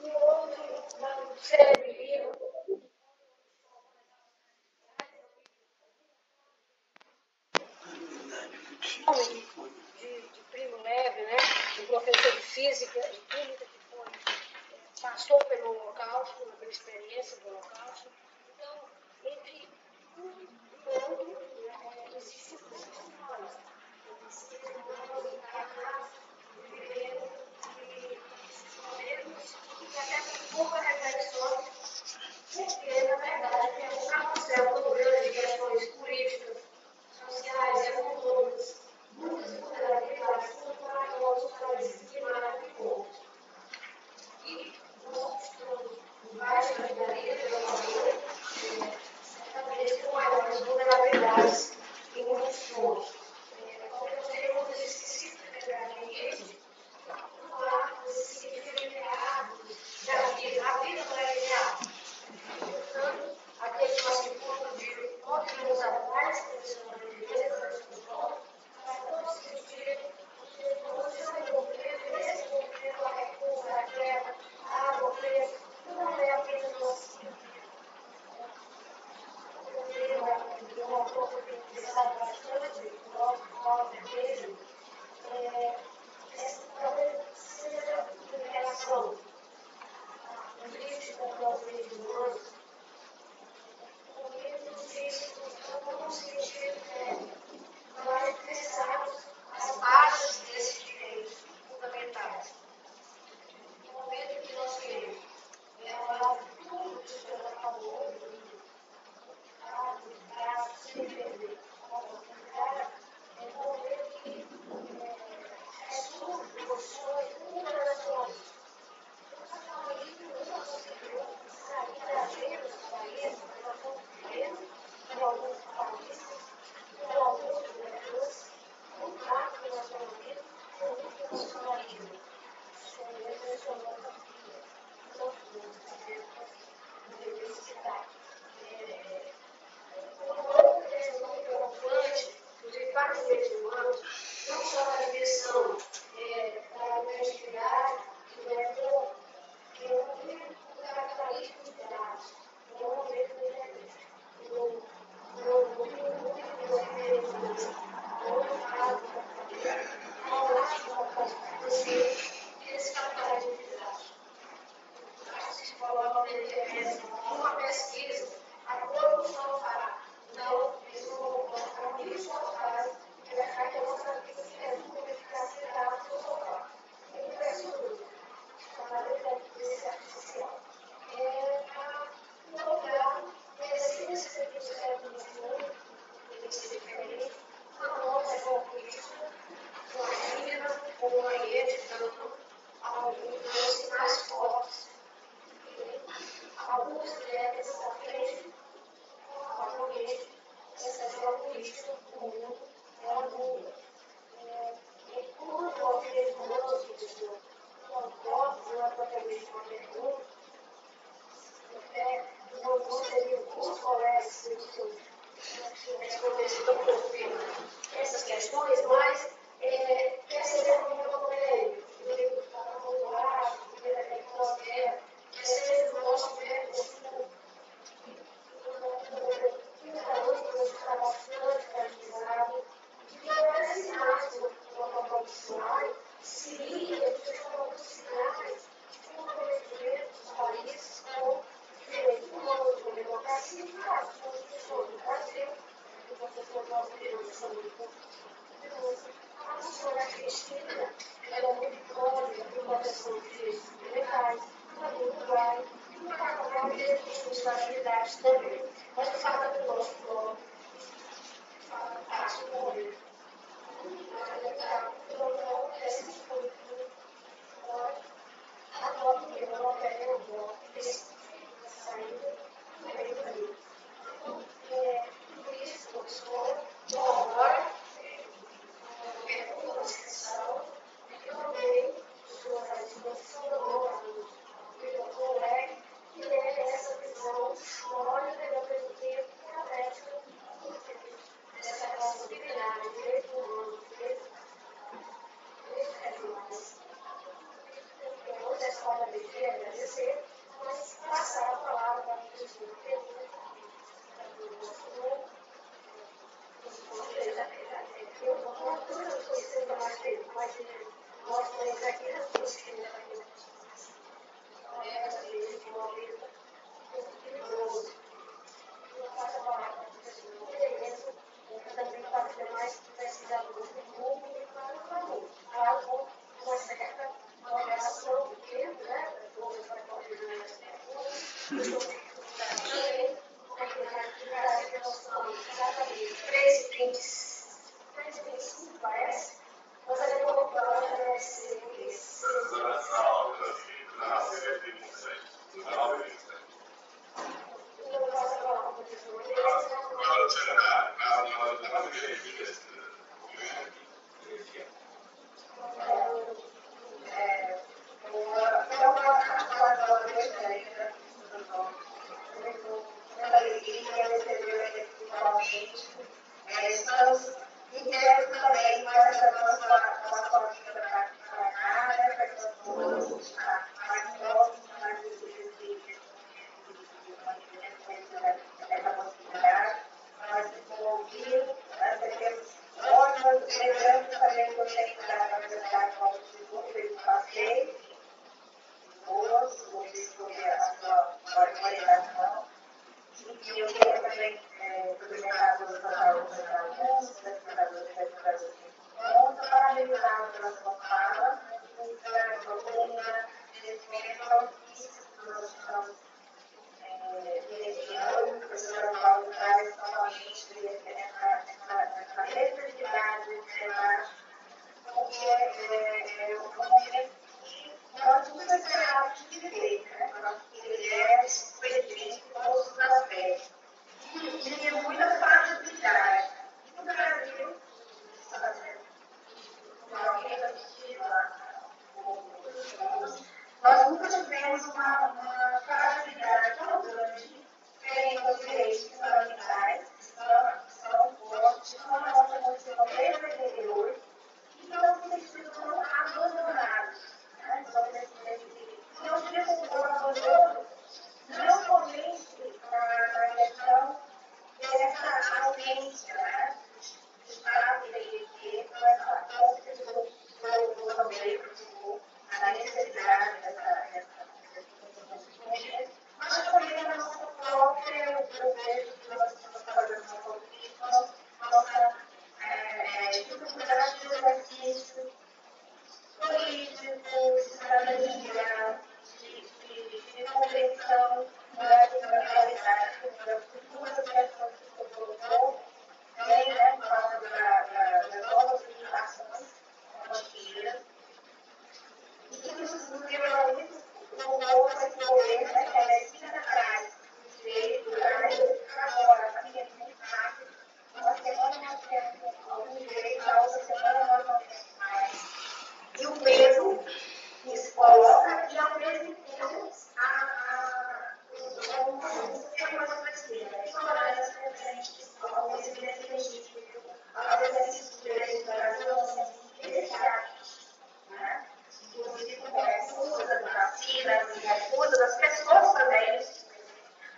e o outro, um ser divino, de primo leve, né? Um professor de física e química que passou pelo Holocausto, pela experiência do Holocausto. Então, entre um e outro, existem duas questões. Existem humanos encarnados, vivendo esses momentos e até com pouca reflexão, porque, na verdade, temos um carrossel tão grande de questões políticas, sociais, econômicas, muitas vulnerabilidades, tanto para nossos países primários e outros. E nós estamos debaixo da vida da de exercício político, de cidadania, de compreensão da realidade das duas questões que você colocou, né, por causa das novas limitações rotineiras, e que nos leva muito um pouco a esse poder, né, que a medicina traz o direito, agora, assim, é muito rápido, uma semana nós temos algum direito, a outra semana nós não temos mais. E o peso que se coloca, e ao mesmo tempo, o sistema de medicina, a ignorância presente que se coloca, o conhecimento científico, as exercícios de direito do Brasil, nós temos especialmente, né? Inclusive com recusa das vacinas, recusa das pessoas também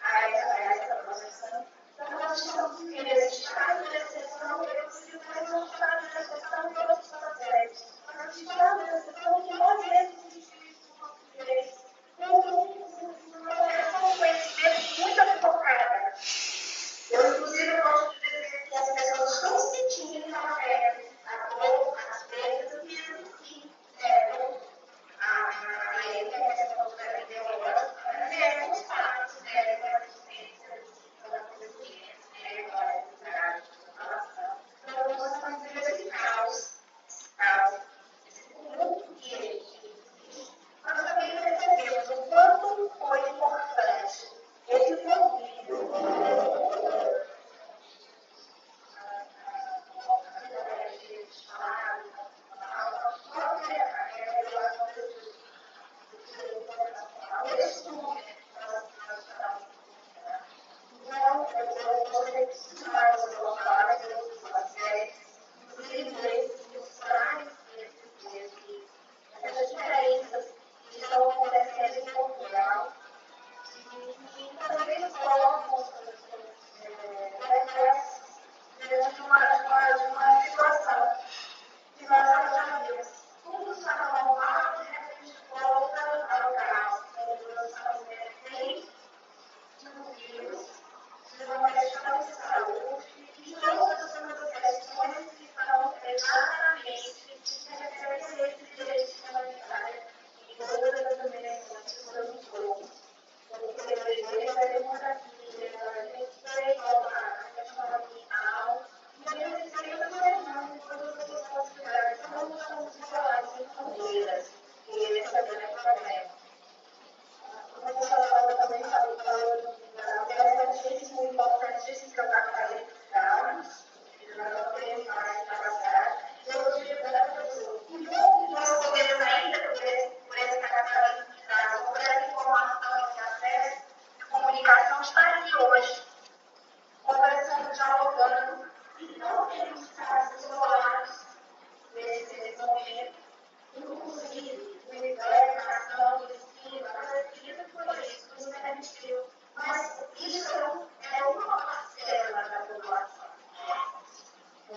a essa profissão. Então, nós estamos vivendo esse estado de exceção, eu preciso fazer um estado de exceção em todos os aspectos. Mas esse estado de exceção que nós mesmos instituímos no nosso direito, com uma operação de conhecimento muito equivocada. Eu, inclusive, gosto de dizer que as pessoas estão sentindo na pele a dor, as perdas, mesmo que a intervenção da ideológica, é um status, uma existência da consciência, da relação. Então, nós estamos vivendo esse caos, esse mundo que existe. Nós também percebemos o quanto foi importante esse convívio. Essas diferenças que estão acontecendo em Portugal e também nos colocam diante de uma situação que nós já vimos. Tudo está normal, de repente volta ao caos. Nós estamos refém de um vírus, de uma questão de saúde e de outras questões que estão exatamente referentes a esse direito humanitário em todas as dimensões que estamos todos. Porque o direito à democracia, a respeito à questão ambiental, e a respeito do ser humano em todas as suas possibilidades. Não estamos isolados em fronteiras, e esse é o grande problema. Como a professora também falou, interessantíssimo, importantíssimo que eu estava fazendo dados, nós não temos mais capacidade. Eu diria para a pessoa, e nós podemos ainda, por esse capitalismo de dados, por essa informação de acesso, de comunicação, estar aqui hoje, conversando, dialogando, e não temos que estar isolados nesse momento, inclusive, o educação, o ensino, a pesquisa, por isso, nos permitiu. Mas isso é uma parcela da população.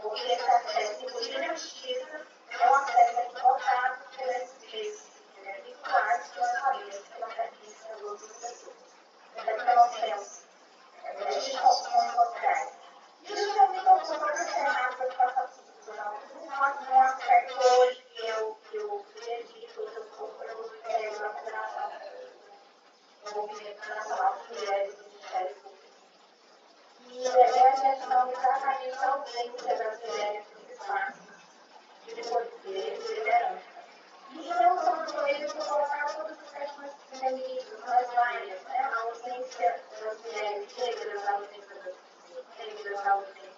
Porque esse acesso, inclusive na justiça, é um acesso equivocado pelas leis virtuais que nós sabemos que não pertencem a todas as pessoas. Então, nós temos legislações locais. Isso é muito bom para o Senado, para a Constituição. Um aspecto hoje que eu acredito, eu sou pela Federação do Movimento Nacional de Mulheres do Ministério Público. E é a questão exatamente ao tempo das mulheres nos espaços de poder, de liderança. E não só do poder de colocar todas as questões femininas nas áreas, né? A ausência das mulheres negras, a ausência das negras, a ausência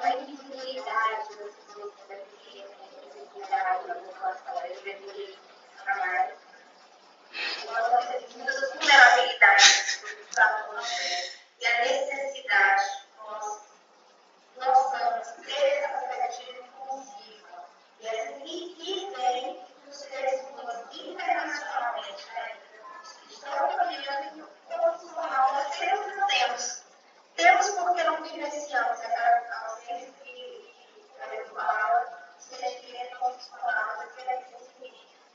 a invisibilidade das pessoas femininas, a invisibilidade da população LGBT a mais. Nós temos muitas vulnerabilidades do Estado brasileiro e a necessidade nós vamos ter essa perspectiva inclusiva e vem dos seres humanos internacionalmente, né? Estão caminhando profissional, nós temos e não temos. Temos porque não vivenciamos a ausência que a gente fala, se a gente vê profissional, a gente vai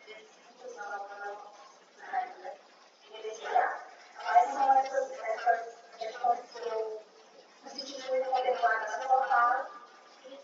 ter inclusão na nossa sociedade, né? Mas são essas questões que eu me senti muito contemplada da sua fala e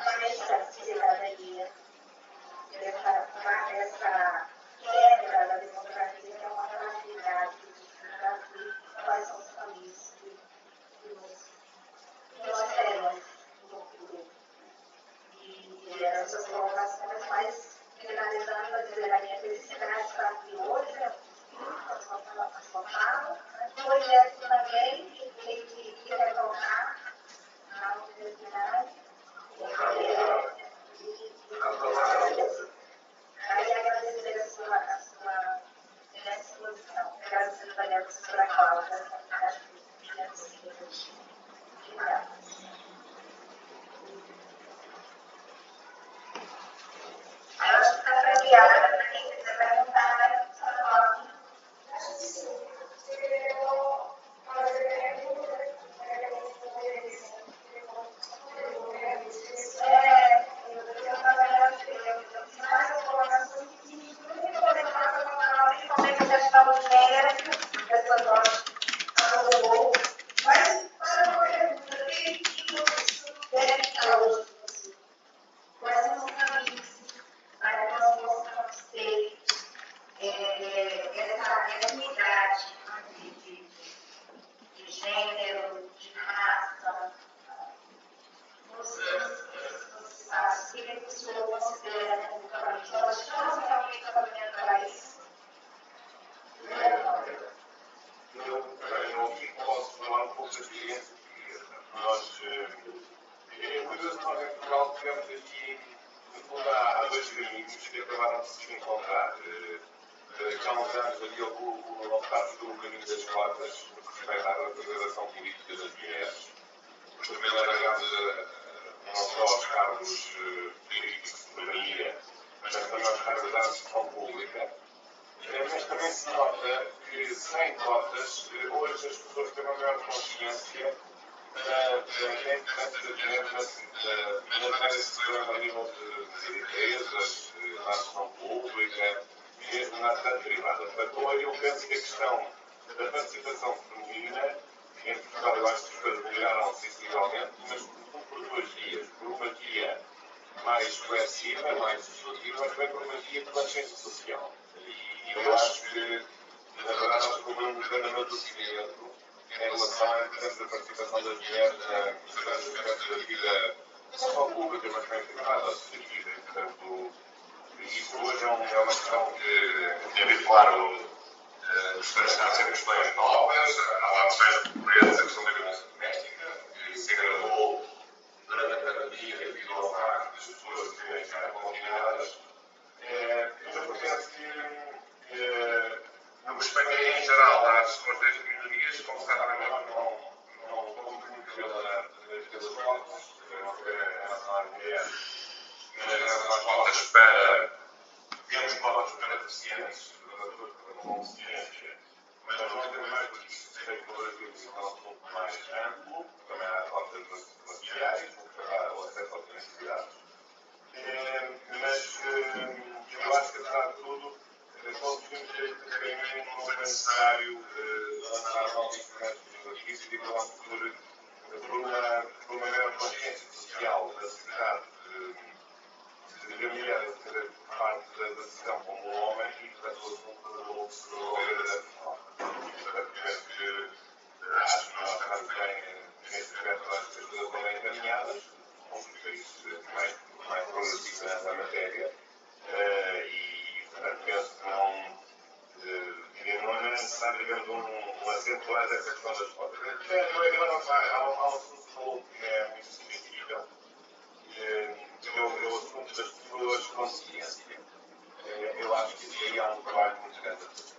essa cidadania, essa quebra da democracia, que é uma fragilidade do Brasil, quais são os caminhos que nós temos no futuro. E essas colocações, mas finalizando a dizer a minha felicidade de estar aqui hoje, assaltado, projeto também que retornar à universidade. Aí agradecer a sua disposição. Agradecer também a professora Cláudia. Acho que é possível. Obrigada. Aí eu acho que está premiada para quem quiser perguntar, né, professora Cláudia? Quais são os caminhos para que nós possamos ter essa unidade de gênero, de raça, nos espaços que o senhor considera como caminho? Nós estamos realmente caminhando para isso? Eu aqui posso falar um pouco da experiência portuguesa. Nós, é curioso que nós em Portugal tivemos aqui, no fundo, há dois caminhos que acabaram de se encontrar. Já há uns anos havia o optar pelo caminho das cotas, no que respeita à representação política das mulheres. Mas também largamos não só aos cargos políticos de soberania, mas também aos cargos da administração pública. Mas também se nota que, sem cotas, hoje as pessoas têm uma maior consciência da importância da mulher na área de segurança a nível de empresas, na administração pública, mesmo na atividade privada. Portanto, eu penso que a questão da participação feminina, em Portugal, eu acho que as coisas melhoraram sensivelmente, mas por duas vias. Por uma via mais coerciva, mais legislativa, mas também por uma via de consciência social. E eu acho que, na verdade, nós temos um grande amadurecimento em relação à importância da participação das mulheres nos diversos aspectos da vida, não só pública, mas também privada, associativa. Portanto, isso hoje é uma questão que é claro, há sempre questões novas, há questões de pobreza, a questão da violência doméstica, que se agravou durante a pandemia devido ao facto das pessoas terem ficado confinadas. Mas eu penso que, no que respeita em geral às três minorias, como sabem, não estou muito pelas cotas, em relação às mulheres, mas em relação às cotas para, temos cotas para deficientes, com deficiência, mas nós não temos mais do que isso, sei que o Brasil é um pouco mais amplo, também há cotas raciais, para o acesso às universidades. Mas eu acho que, apesar de tudo, conseguimos ter este caminho, não é necessário lançar novos instrumentos legislativos e acabamos por uma maior consciência social da sociedade de a mulher fazer parte da decisão como um homem e, portanto, o assunto se resolver dessa forma. Portanto, penso que acho que nós estamos bem nesse aspecto, acho que as coisas estão bem encaminhadas, somos um país mais progressivo nessa matéria e, portanto, penso que não é necessário, digamos, um acentuar essa questão das cotas. Há um assunto que é muito sensível, que é o assunto das pessoas com deficiência. Eu acho que aí há um trabalho muito grande a fazer.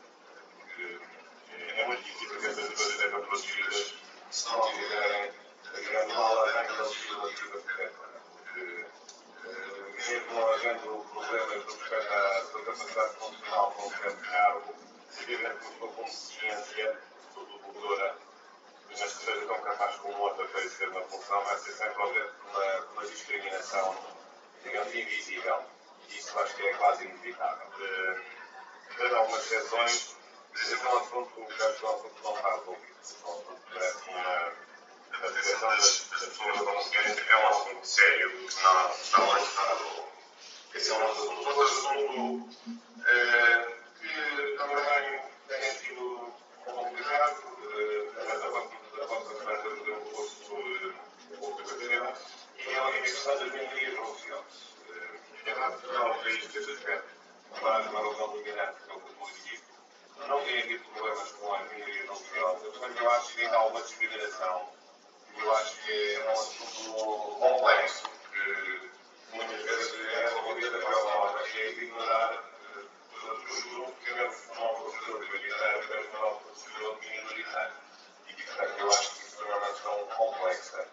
É muito difícil que essas pessoas sejam protegidas se não tiverem, digamos, uma alavanca legislativa correta. Mesmo não havendo problemas no respeito à sua capacidade funcional como chefe de cargo, se tiver uma pessoa com deficiência, tudo mas que seja tão capaz como outra para exercer uma função, vai ser sempre objeto de uma discriminação, digamos, invisível. E isso acho que é quase inevitável. Há algumas exceções, mas esse é um assunto que acho que não está resolvido. É um assunto que merece proteção das pessoas com deficiência é um assunto sério, que não está lançado. Esse é um outro assunto que também tem sido complicado. A vossa frente deu um pouco sobre o tema, e é a questão das minorias religiosas. Portugal é um país desse aspecto, mas uma relação dominante que é o positivo. Não tem havido problemas com as minorias religiosas, mas eu acho que ainda há uma discriminação. Eu acho que é um assunto complexo, que muitas vezes é resolvido da pior forma, que é ignorar os grupos que devem formar um procedor minoritário, devem formar um procedor minoritário. E, portanto, eu acho que isso é uma questão complexa.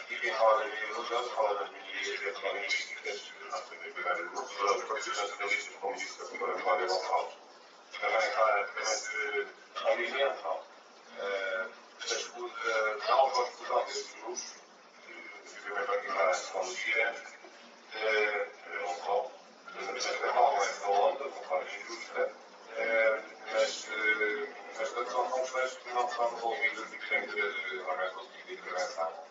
E quem fala das minorias religiosas fala das minorias etnolinguísticas, nós temos vários grupos, todos os partidos nacionalistas, como disse a doutora Cláudia Gonçalves, também se alimentam da autodifusão desses grupos, principalmente aqui para a questão do Chile, não só, mas é mal, não é só onda, de uma forma injusta, mas são questões que não são resolvidas e que têm que ter realmente um tipo de intervenção.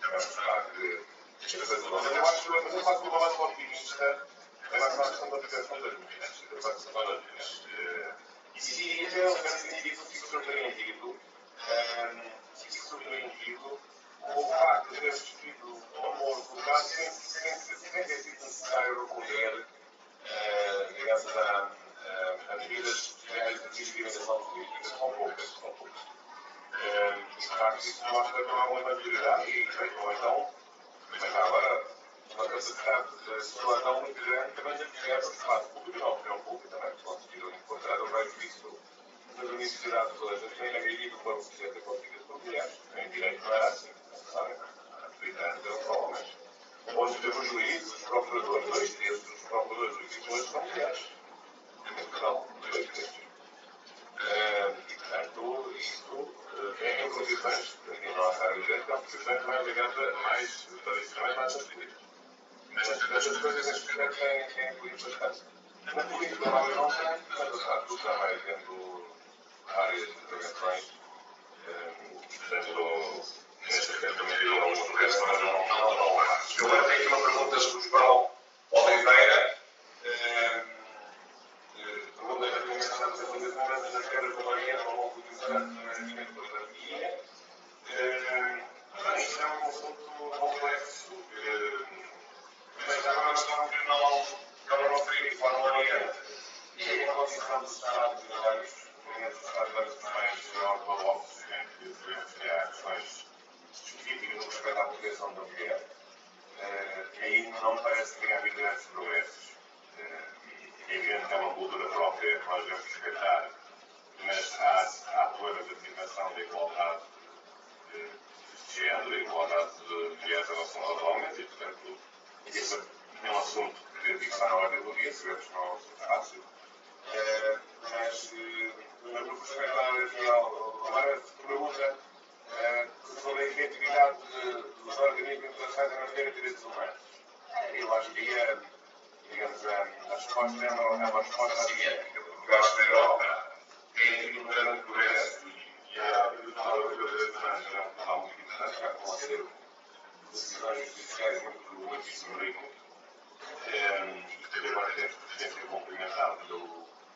É mostrar que as coisas não. Mas eu acho que eu faço um balanço otimista em relação à questão da proteção das mulheres, da participação das mulheres. E até um certo sentido, fico surpreendido com o facto de termos tido um amor colocado sem ter sido necessário recorrer, digamos, a medidas sociais de discriminação política. São poucas. De facto, isso mostra que não há uma maturidade e, então, mas agora, uma capacidade de situação muito grande também de criar o espaço público, não a opinião pública, também conseguiram encontrar o bem visto nas universidades todas, eles têm havido uma deficiência conseguida por mulheres, têm direito a assim, sabem, há 30 anos eles falam, mas onde temos juízes, os procuradores, 2/3 dos procuradores e juízes são mulheres. Em Portugal, 2/3. E, portanto, isto é em posições, aqui não há cara evidente, há posições mais ligadas, mais tradicionais, mais acríticas. Mas essas coisas, neste aspecto, têm influído bastante. Na política, não tem, mas tu também tendo várias intervenções, portanto, neste aspecto também tive alguns problemas, mas não há. Eu agora tenho aqui uma pergunta sobre o João Oliveira. Pergunta a dimensão das comunidades nas quebras da Maria, ao longo dos anos, na minha fotografia. Isto é um assunto complexo, mas agora uma questão que eu não referi de forma oriente. E a condição dos Estados Unidos, os Estados Unidos mais ortodoxos, em que há questões específicas no respeito à proteção da mulher, aí não me parece que tenha havido grandes progressos. É evidente que é uma cultura própria que nós devemos respeitar, mas há problemas de afirmação da igualdade de género, igualdade de mulheres em relação aos homens, e, portanto, isso é um assunto que está na ordem do dia, sabemos que não é um assunto fácil. Mas no que respeita agora se pergunta sobre a efetividade dos organismos internacionais em matéria de direitos humanos. Eu acho que digamos, a resposta é uma resposta asiática, porque eu acho que a Europa tem tido um grande progresso e a Tribunal Europeu de Direitos Humanos é um tribunal muito importante que vai ser decisões judiciais muitíssimo rico e que agora tem sido cumprimentado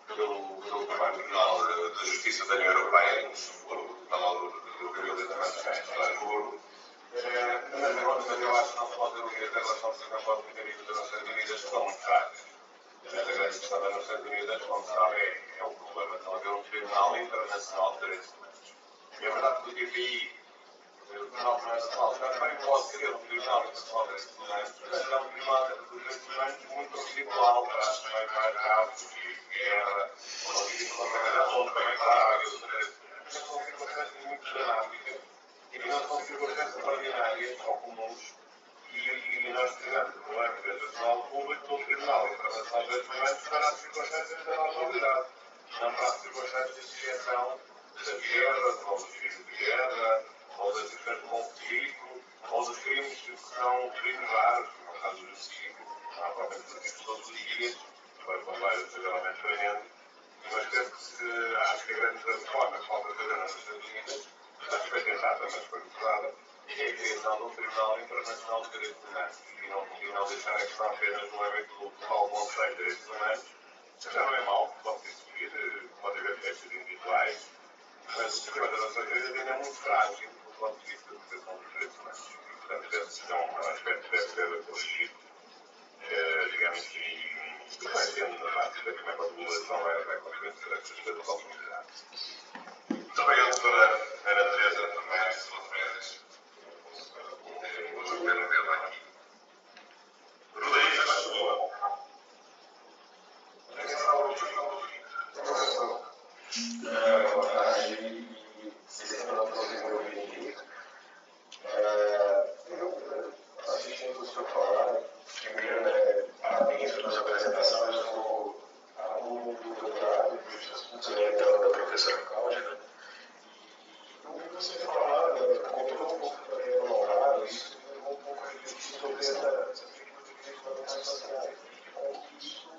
pelo trabalho do Tribunal da Justiça da União Europeia, o Tribunal Europeu de Direitos Humanos em Estrasburgo. Mas eu acho que não se pode ter a relação de Singapura com os mecanismos das Nações Unidas que são muito fracos. A grande questão das Nações Unidas, como sabe, é o problema de não haver um Tribunal Internacional de Direitos Humanos. E é verdade que o TPI, o Tribunal Internacional, também pode ser um Tribunal Internacional de Direitos Humanos, mas é um Tribunal de Direitos Humanos muito residual para as questões mais graves de guerra, ou de contaminação também grave dos direitos humanos. São situações muito dramáticas e não são circunstâncias ordinárias ou comuns, e nós precisamos do problema de atenção público do Tribunal Internacional de Direitos Humanos para as circunstâncias da normalidade, não para as circunstâncias de exceção das guerras, ou dos crimes de guerra, ou das situações de conflito, ou dos crimes que são crimes raros, como é o caso do genocídio, não há próprio genocídio todos os dias, com vários geralmente tremendo, mas penso que acho que a grande reforma que falta fazer nas Nações Unidas portanto, foi tentada, mas foi votada, e é a criação de um Tribunal Internacional de Direitos Humanos, e não deixar a questão apenas no âmbito do qual Conselho de Direitos Humanos, que já não é mau, pode existir, pode haver queixas individuais, mas o sistema das Nações Unidas ainda é muito frágil do ponto de vista da proteção dos direitos humanos. E, portanto, esse é um aspecto que deve ser corrigido, digamos, e vai sendo na prática como é que a população vai convencer estas coisas ao comunidade. Muito obrigado, doutora Ana Teresa, também às suas vezes. Um pena vê-la aqui. Rodrigues, a sua. Boa tarde e sistema da desenvolvimento. Eu assistindo o senhor falar, primeiro, parabéns pela sua apresentação. Eu sou aluno do doutorado de assuntos ambientais da professora Cláudia. E ouvi você falar, comentou um pouco também no Laurado, isso me levou um pouco a refletir sobre essa perspectiva de direitos fundamentais sociais e como isso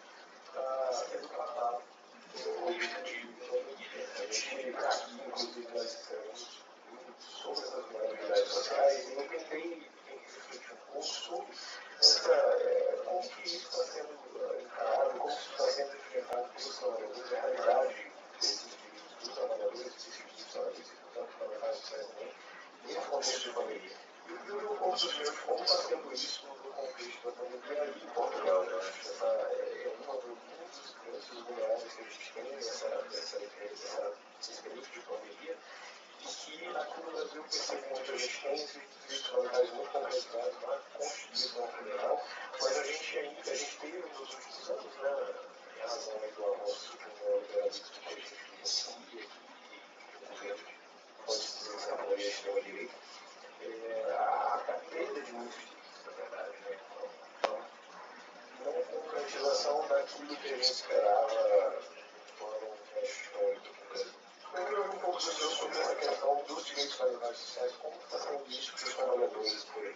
está sendo tratado do ponto de vista de a gente aqui, inclusive, nós estamos sobre essas vulnerabilidades sociais e eu tentei refletir um pouco sobre como que isso está sendo encarado, como isso está sendo enfrentado pelos trabalhadores, a realidade desses direitos dos trabalhadores, específicos dos trabalhadores e, portanto, fundamentais sociais também, nesse contexto de pandemia. Eu vi um pouco do senhor de como está sendo isso no contexto da pandemia aí em Portugal. Eu acho que essa é uma dos grandes vulneráveis que a gente tem nessa experiência de pandemia. E que aqui no Brasil eu percebo muito, a gente tem esses direitos fundamentais muito concretizados na Constituição Federal, mas a gente teve nos últimos anos, né, em razão do avanço do neoliberalismo que a gente vivencia e o governo pode dizer que apoia a extrema-direita, a perda de muitos direitos, na verdade, né? Então, não concretização daquilo que a gente esperava quando a histórico do Brasil. Eu queria um pouco sobre essa questão dos direitos fundamentais sociais, como está sendo visto pelos trabalhadores por aí.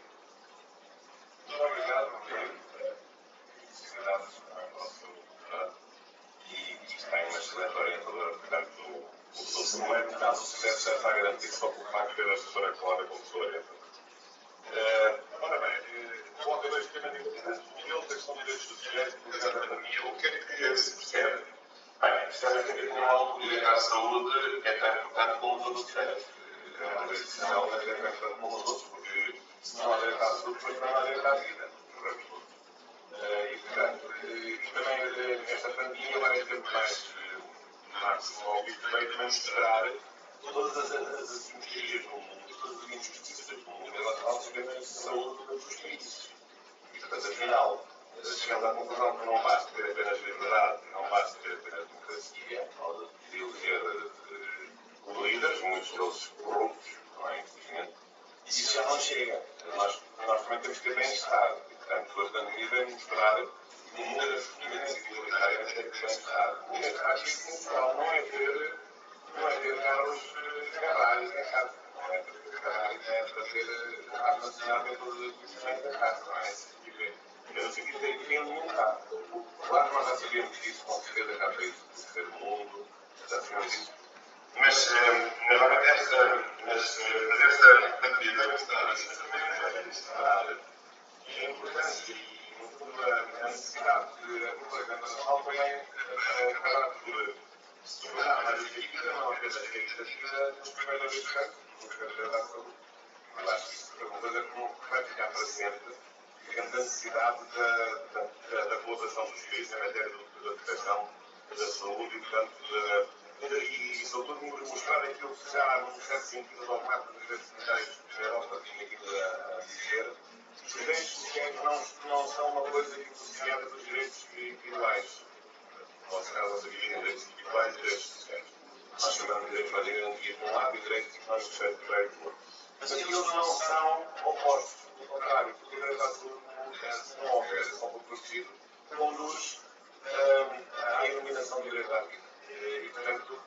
Muito obrigado por ter considerado o nosso doutorado e está em uma excelente orientadora. Portanto, o não é metade do sucesso já está garantido só pelo facto de ter a professora Cláudia como sua orientadora. Ora bem, coloca dois temas importantes. Um deles é a questão dos direitos sociais e da pandemia. O que é que se percebe? Bem, precisamente que o direito à saúde é tão importante como os outros direitos. É uma lei social, mas é tão importante como os outros, porque se não há direito à saúde, depois não há direito à vida. E, portanto, e também esta pandemia vai ter mais o efeito de mostrar todas as assimetrias no mundo, todas as injustiças no mundo em relação aos sistemas de saúde de todos os países. E, portanto, afinal, chegamos à conclusão que não basta ter apenas liberdade, não basta ter apenas democracia, pode eleger líderes, muitos deles corruptos, não é? Infelizmente. E isso já não chega. Nós também temos que ter bem-estar. E, portanto, a pandemia vem mostrar uma das ferramentas igualitárias é ter bem-estar. O bem-estar essencial não é ter carros Ferrari em casa. Não é ter Ferrari, é fazer armazenar dentro do conhecimento da casa, não é? Eu não sei que depende um carro. Claro que nós já sabíamos que isso com certeza já fez ser o mundo, já sabemos isso. Mas, agora, esta pandemia deve estar a mostrar a importância e, no fundo, a necessidade de a comunidade nacional também acabar por se tornar mais efetiva, não apenas efetiva, nos primeiros estudantes, nos candidatos à saúde. Eu acho que isso é uma coisa que vai ficar para sempre, digamos, a necessidade da colaboração dos países em matéria da proteção da saúde e, portanto, e sobretudo mostrar aquilo que já, num certo sentido, ao marco dos direitos sociais da Europa tinha vindo a dizer. Os direitos sociais não são uma coisa dissociada dos direitos individuais. Ou seja, nós dividimos direitos individuais e direitos sociais. Nós chamamos de direitos mais garantias de um lado e direitos económicos sociais do outro. Mas aqueles não são opostos. Pelo contrário, porque o direito à saúde, se não houver esse compromisso, conduz à eliminação do direito à vida. E, portanto,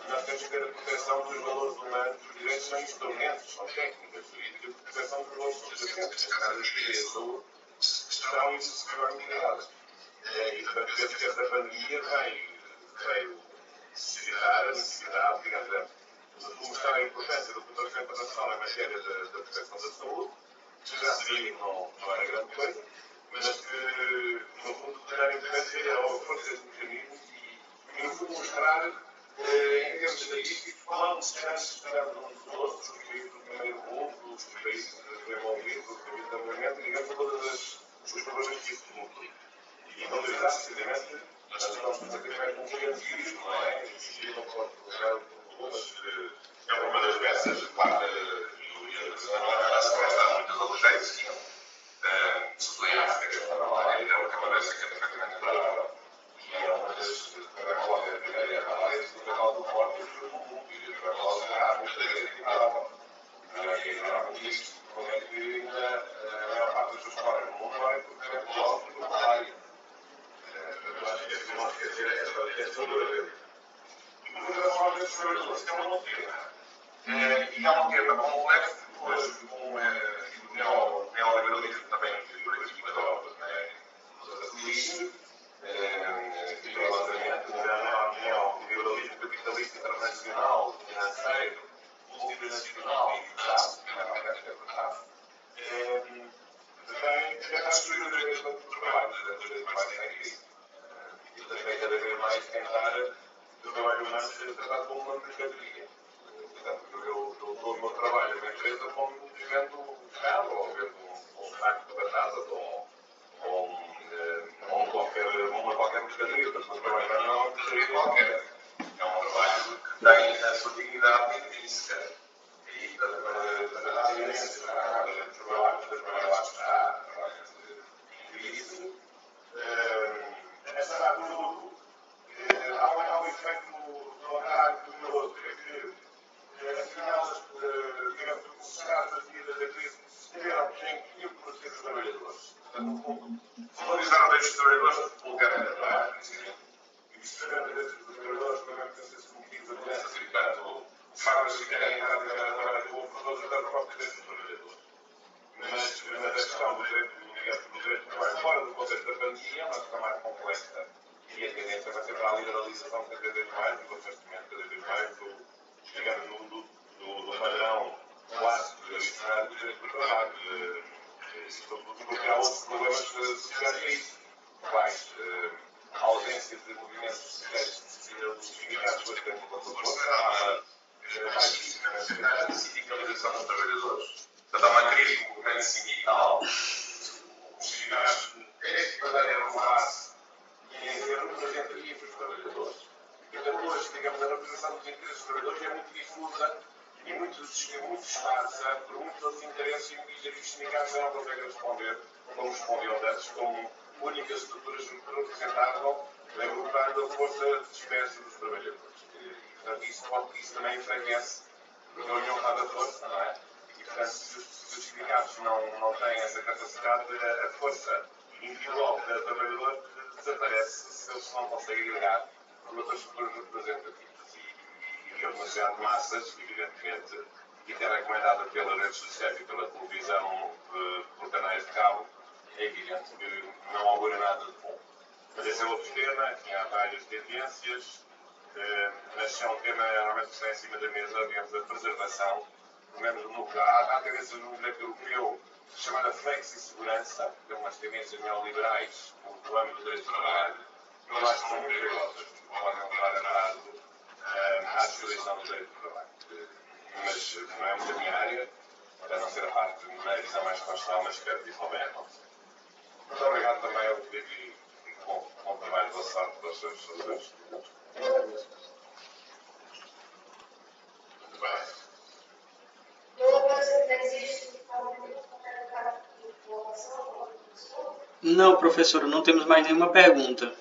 nós temos que ter a proteção dos valores humanos. Os direitos são instrumentos, são técnicas jurídicas de proteção dos valores subjacentes. As áreas de saúde estão insuficientemente ligadas. E, portanto, esta pandemia veio suscitar a necessidade, digamos, mostrar a importância do Conselho Internacional em matéria da proteção da saúde, que já sabia que não era grande coisa, mas que, no fundo, tirar a importância ao força desses mecanismos e, no fundo, mostrar, em termos estatísticos, quão distantes estamos uns dos outros, os países do primeiro mundo, os países desenvolvidos, os países de desenvolvimento, digamos, todos os problemas que isso implica. E, valorizar, precisamente, nós estamos a ter um gigantismo, não é? E não pode colocar problemas é uma das peças de parte e não é essa peça há muitas outras vezes que se em África, que está lá, é uma peça que é perfeitamente natural e é uma das tuberculose da primeira análise do canal do forte do mundo e a tuberculose grave, muitas vezes é ignorável. E ignoramos isto, como é que ainda a maior parte das pessoas fora do mundo vai por tuberculose e por malária. Eu acho que é não esquecer essa dúvida. E por relação às tuberculose, que é uma doutrina. E é um tema complexo, hoje, como o neoliberalismo também figura aqui nas obras, nos assumismos, rigorosamente, o neoliberalismo capitalista internacional, financeiro, multinacional e verdade, que não é verdade, também tenta destruir a vez do trabalho, cada vez mais sem crise. E também cada vez mais tentar o trabalho humano ser tratado como uma mercadoria. Portanto, eu dou o meu trabalho na empresa como vendo um carro, ou vendo um saco de batatas, ou uma qualquer mercadoria. Portanto, o trabalho não é uma mercadoria qualquer. É um trabalho que tem a sua dignidade intrínseca. E, portanto, a tendência para a trabalho lá está, em crise. Essa tudo, há um efeito contrário do outro, é que afinal, digamos, se trata de vida da crise, tiveram quem proteger os trabalhadores. Portanto, no fundo, valorizaram bem os trabalhadores vulgarmente, não é? E perceberam que os trabalhadores também precisam ser submetidos a doenças e, portanto, o facto de ficarem em casa e trabalhar com o produtor até para proteger os trabalhadores. Mas a questão do direito de trabalho, fora do contexto da pandemia, é uma questão mais complexa. E a tendência vai ser para a liberalização cada vez mais, e o afastamento cada vez mais do padrão clássico tradicional do direito do trabalho. Porque há outros problemas sociais a isso. Quais? A ausência de movimentos sociais dos sindicatos com as trabalhadores, há uma baixíssima necessidade de sindicalização dos trabalhadores. Portanto, há uma crise do movimento sindical. Os sindicatos têm que fazer a base e em ser representativos dos trabalhadores. Portanto, hoje, digamos, a representação dos interesses dos trabalhadores é muito difusa e muito esparsa por muitos outros interesses e os sindicatos não conseguem responder como respondiam antes, como únicas estruturas que representavam, agrupando a força de espécie dos trabalhadores. E, portanto, isso também enfraquece a união da força, não é? E, portanto, se os sindicatos não têm essa capacidade, a força individual do trabalhador desaparece se eles não conseguem agregar por outras estruturas representativas. E a demasiado massas, evidentemente, e até recomendada pelas redes sociais e pela televisão por canais de cabo, é evidente que não augura nada de bom. Mas esse é outro tema, enfim, há várias tendências, mas se é um tema normalmente que está em cima da mesa, digamos, a preservação, pelo menos no núcleo. Há tendências no núcleo europeu chamada flexi-segurança, que são umas tendências neoliberais no âmbito do direito do trabalho, que eu acho que são perigosas, podem levar errado à descrição do direito do trabalho. Mas não é muito a minha área, a não ser a parte de uma visão mais constitucional, mas espero que isso não venha a acontecer. Muito obrigado também ao Filipe e bom trabalho da sorte das suas soluções. Muito bem. Não, professor, não temos mais nenhuma pergunta.